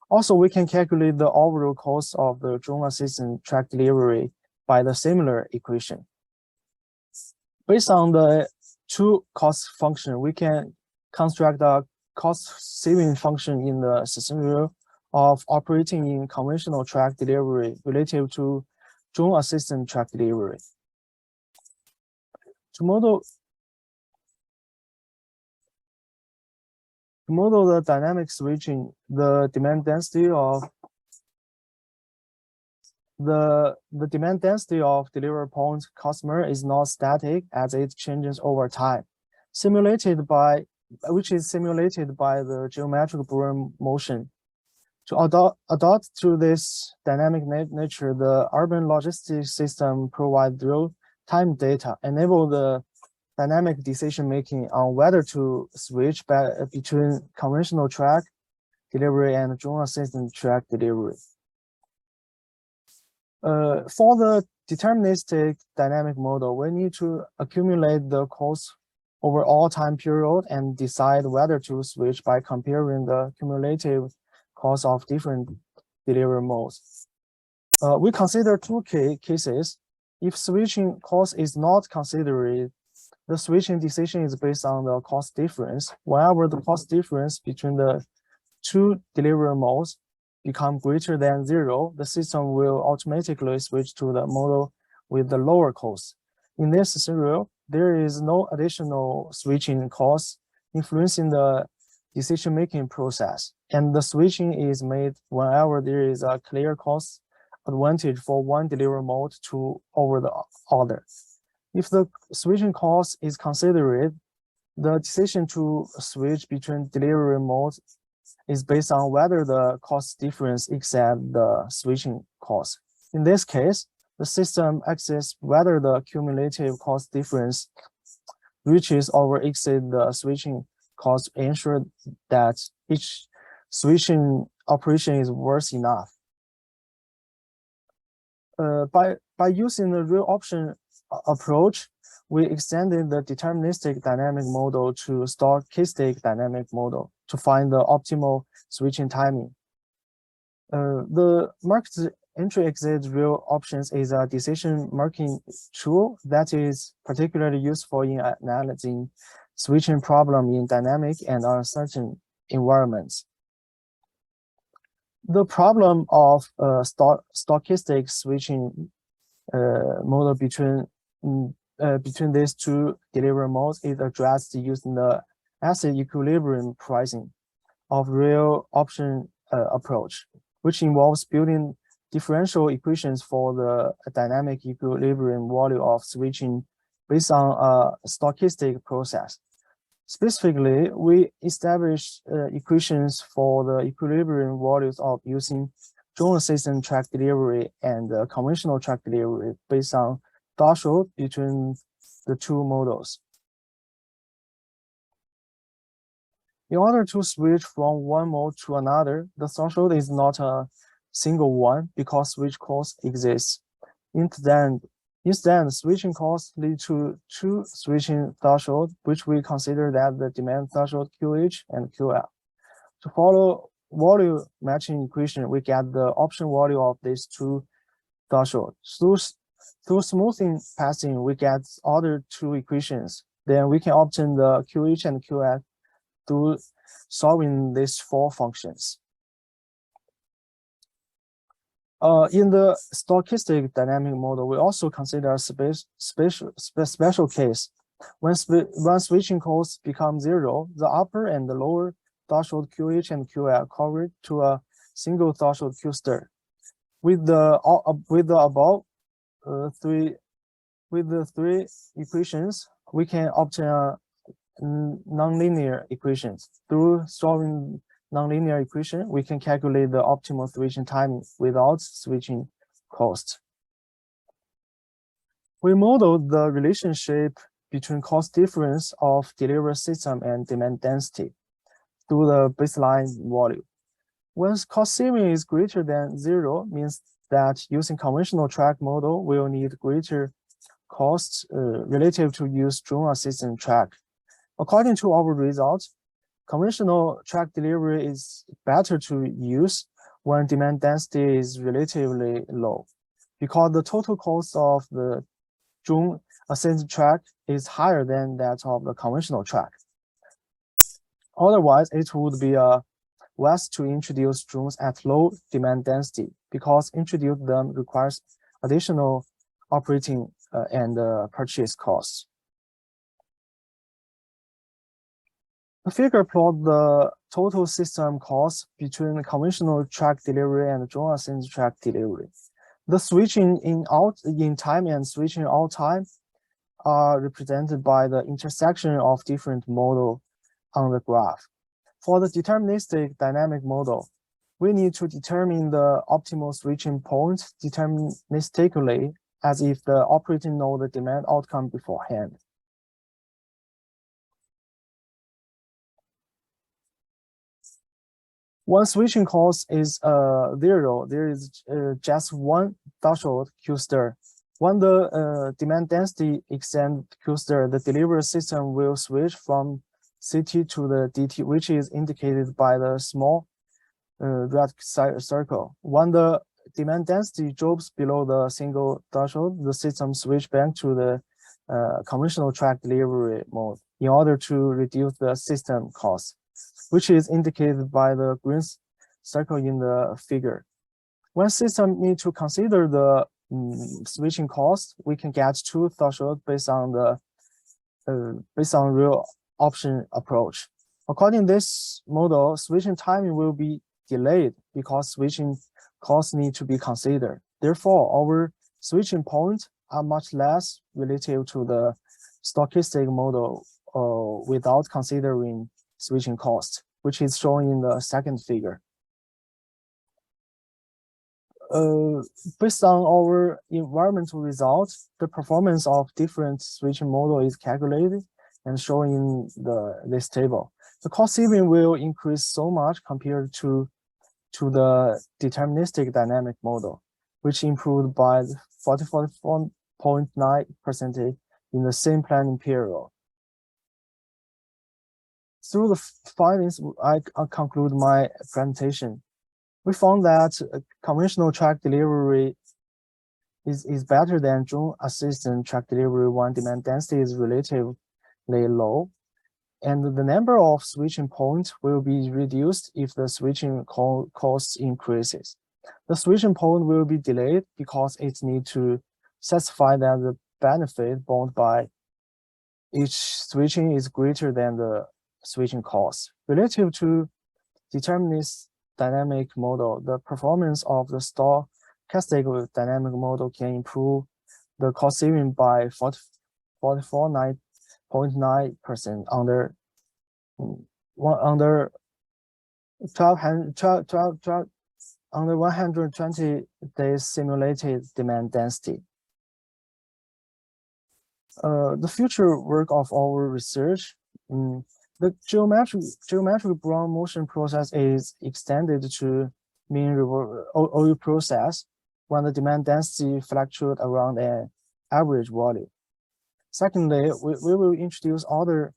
Also, we can calculate the overall cost of the drone assistant track delivery by the similar equation. Based on the two cost function, we can construct a cost saving function in the scenario of operating in conventional track delivery relative to drone assistant track delivery. To model the dynamic switching, the demand density of delivery point customer is not static as it changes over time, which is simulated by the geometric Brownian motion. To adopt to this dynamic nature, the urban logistics system provides real-time data, enable the dynamic decision-making on whether to switch between conventional track delivery and drone assistant track delivery. For the deterministic dynamic model, we need to accumulate the costs over all time period and decide whether to switch by comparing the cumulative cost of different delivery modes. We consider two cases. If switching cost is not considered, the switching decision is based on the cost difference. Whenever the cost difference between the two delivery modes become greater than 0, the system will automatically switch to the model with the lower cost. In this scenario, there is no additional switching cost influencing the decision-making process, and the switching is made whenever there is a clear cost advantage for one delivery mode over the other. If the switching cost is considered, the decision to switch between delivery modes is based on whether the cost difference exceeds the switching cost. In this case, the system assesses whether the cumulative cost difference reaches or exceeds the switching cost to ensure that each switching operation is worth enough. By using the real option approach, we extended the deterministic dynamic model to stochastic dynamic model to find the optimal switching timing. The marked entry-exit real options is a decision marking tool that is particularly useful in analyzing switching problem in dynamic and uncertain environments. The problem of stochastic switching model between these two delivery modes is addressed using the asset equilibrium pricing of real option approach, which involves building differential equations for the dynamic equilibrium value of switching based on a stochastic process. Specifically, we establish equations for the equilibrium values of using drone assistant track delivery and conventional track delivery based on threshold between the two models. In order to switch from one mode to another, the threshold is not a single one because switch costs exist. Instead, switching costs lead to two switching thresholds, which we consider that the demand threshold QH and QL. To follow value matching equation, we get the option value of these two thresholds. Through smoothing passing, we get other two equations. Then we can obtain the QH and QL through solving these four functions. In the stochastic dynamic model, we also consider a special case. When switching costs become zero, the upper and the lower threshold QH and QL convert to a single threshold Q star. With the above three equations, we can obtain nonlinear equations. Through solving nonlinear equation, we can calculate the optimal switching time without switching cost. We modeled the relationship between cost difference of delivery system and demand density through the baseline value. When cost saving is greater than zero, means that using conventional track model will need greater costs relative to use drone assistant track. According to our results, conventional track delivery is better to use when demand density is relatively low, because the total cost of the drone assisted track is higher than that of the conventional track. Otherwise, it would be a waste to introduce drones at low demand density, because introduce them requires additional operating and purchase costs. The figure plot the total system cost between conventional track delivery and drone assisted track delivery. The switching in time and switching out time are represented by the intersection of different models on the graph. For the deterministic dynamic model, we need to determine the optimal switching point deterministically, as if the operating know the demand outcome beforehand. When switching cost is zero, there is just one threshold Q star. When the demand density exceeds Q star, the delivery system will switch from CT to the DT, which is indicated by the small red circle. When the demand density drops below the single threshold, the system switch back to the conventional track delivery mode in order to reduce the system cost, which is indicated by the green circle in the figure. When system need to consider the switching cost, we can get two thresholds based on real option approach. According to this model, switching timing will be delayed because switching costs need to be considered. Therefore, our switching points are much less relative to the stochastic model without considering switching cost, which is shown in the second figure. Based on our environmental results, the performance of different switching model is calculated and shown in this table. The cost saving will increase so much compared to the deterministic dynamic model, which improved by 44.9% in the same planning period. Through the findings, I conclude my presentation. We found that conventional track delivery is better than drone assisted track delivery when demand density is relatively low, and the number of switching points will be reduced if the switching cost increases. The switching point will be delayed because it needs to satisfy that the benefit borne by each switching is greater than the switching cost. Relative to determinist dynamic model, the performance of the stochastic dynamic model can improve the cost saving by 44.9% under 120 days simulated demand density. the future work of our research, the geometric Brown motion process is extended to mean OU process when the demand density fluctuates around an average value. Secondly, we will introduce other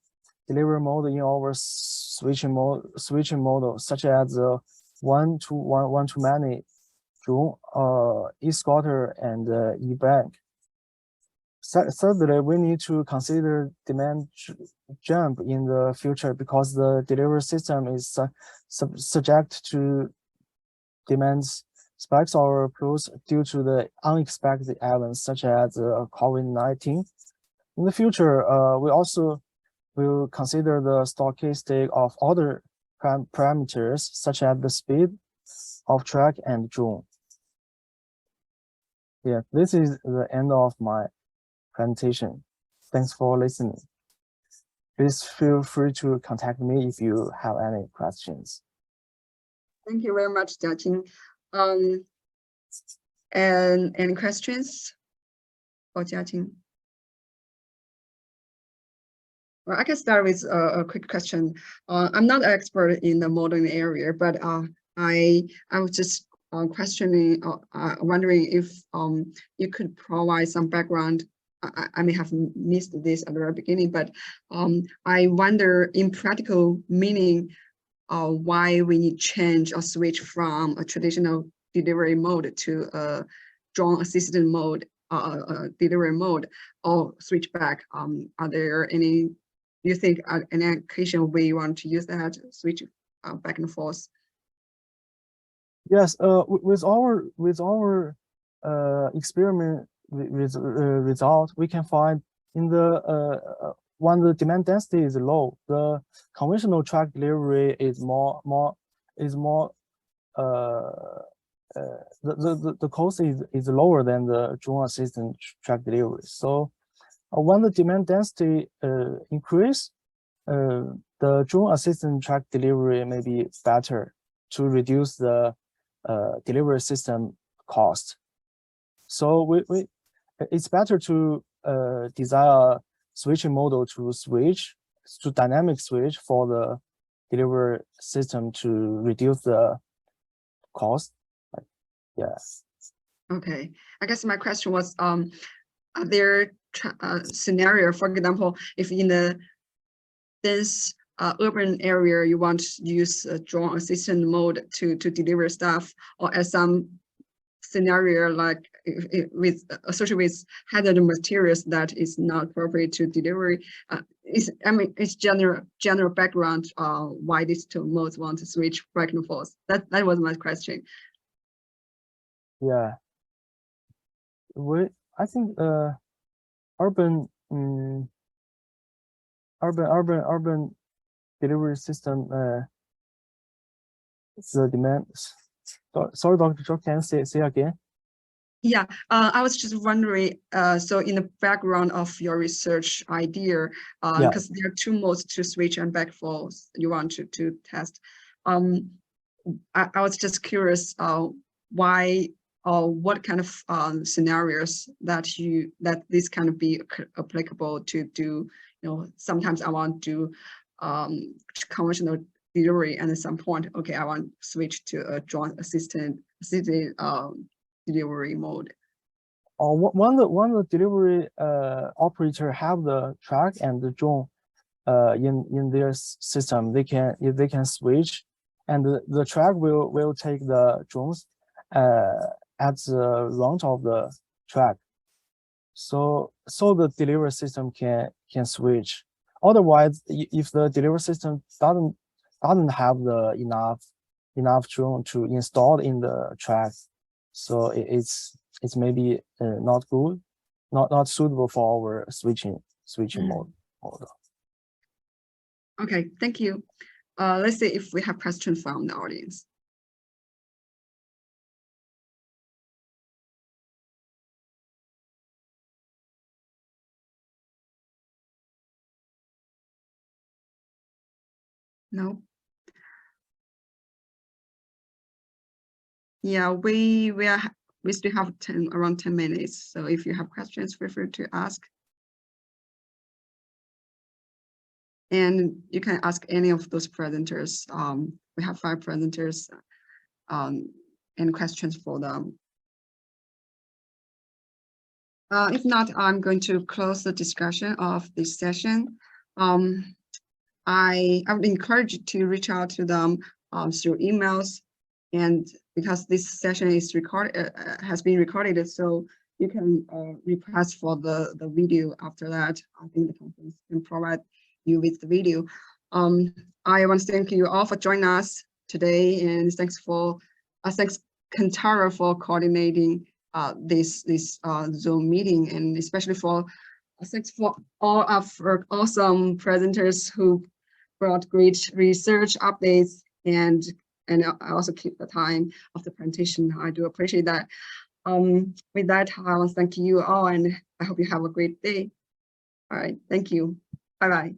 delivery mode in our switching model, such as the one-to-many June, e-scooter, and e-bank. Thirdly, we need to consider demand jump in the future because the delivery system is subject to demand spikes or plus due to the unexpected events such as COVID-19. In the future, we also will consider the stochastic of other parameters such as the speed of track and June. Yeah, this is the end of my presentation. Thanks for listening. Please feel free to contact me if you have any questions. Thank you very much, Jiaqing. And any questions for Jiaqing? Well, I can start with a quick question. I'm not an expert in the modeling area, but I was just questioning, wondering if you could provide some background. I may have missed this at the very beginning, but I wonder in practical meaning why we need change or switch from a traditional delivery mode to a drone assisted mode, delivery mode, or switch back. Are there any, do you think an application where you want to use that switch back and forth? Yes, with our experiment result, we can find in the when the demand density is low, the conventional track delivery is more the cost is lower than the drone assisted track delivery. So when the demand density increase, the drone assisted track delivery may be better to reduce the delivery system cost. So it's better to design a switching model to dynamic switch for the delivery system to reduce the cost. Yes. Okay, I guess my question was, are there scenario, for example, if in this urban area you want to use a drone assistant mode to deliver stuff, or as some scenario like associated with hazardous materials that is not appropriate to delivery. It's general background why these two modes want to switch back and forth. That was my question. Yeah, I think urban delivery system the demands. Sorry, Dr. Zhou, can you say again? Yeah, I was just wondering, so in the background of your research idea, because there are two modes to switch and back forth you want to test. I was just curious why or what kind of scenarios that this can be applicable to do. Sometimes I want to do conventional delivery, and at some point, okay, I want to switch to a drone assisted delivery mode. When the delivery operator have the track and the drone in their system, they can switch, and the track will take the drones at the launch of the track. So the delivery system can switch. Otherwise, if the delivery system doesn't have the enough drone to install in the track, so it's maybe not good, not suitable for our switching mode. Okay, thank you. Let's see if we have questions from the audience. No. Yeah, we still have around 10 minutes. So if you have questions, feel free to ask. And you can ask any of those presenters. We have 5 presenters and questions for them. If not, I'm going to close the discussion of this session. I would encourage you to reach out to them through emails, and because this session is recorded, has been recorded, so you can request for the video after that. I think the conference can provide you with the video. I want to thank you all for joining us today, and thanks Kentaro for coordinating this Zoom meeting, and especially thanks for all of our awesome presenters who brought great research updates and also keep the time of the presentation. I do appreciate that. With that, I want to thank you all, and I hope you have a great day. All right, thank you. Bye-bye.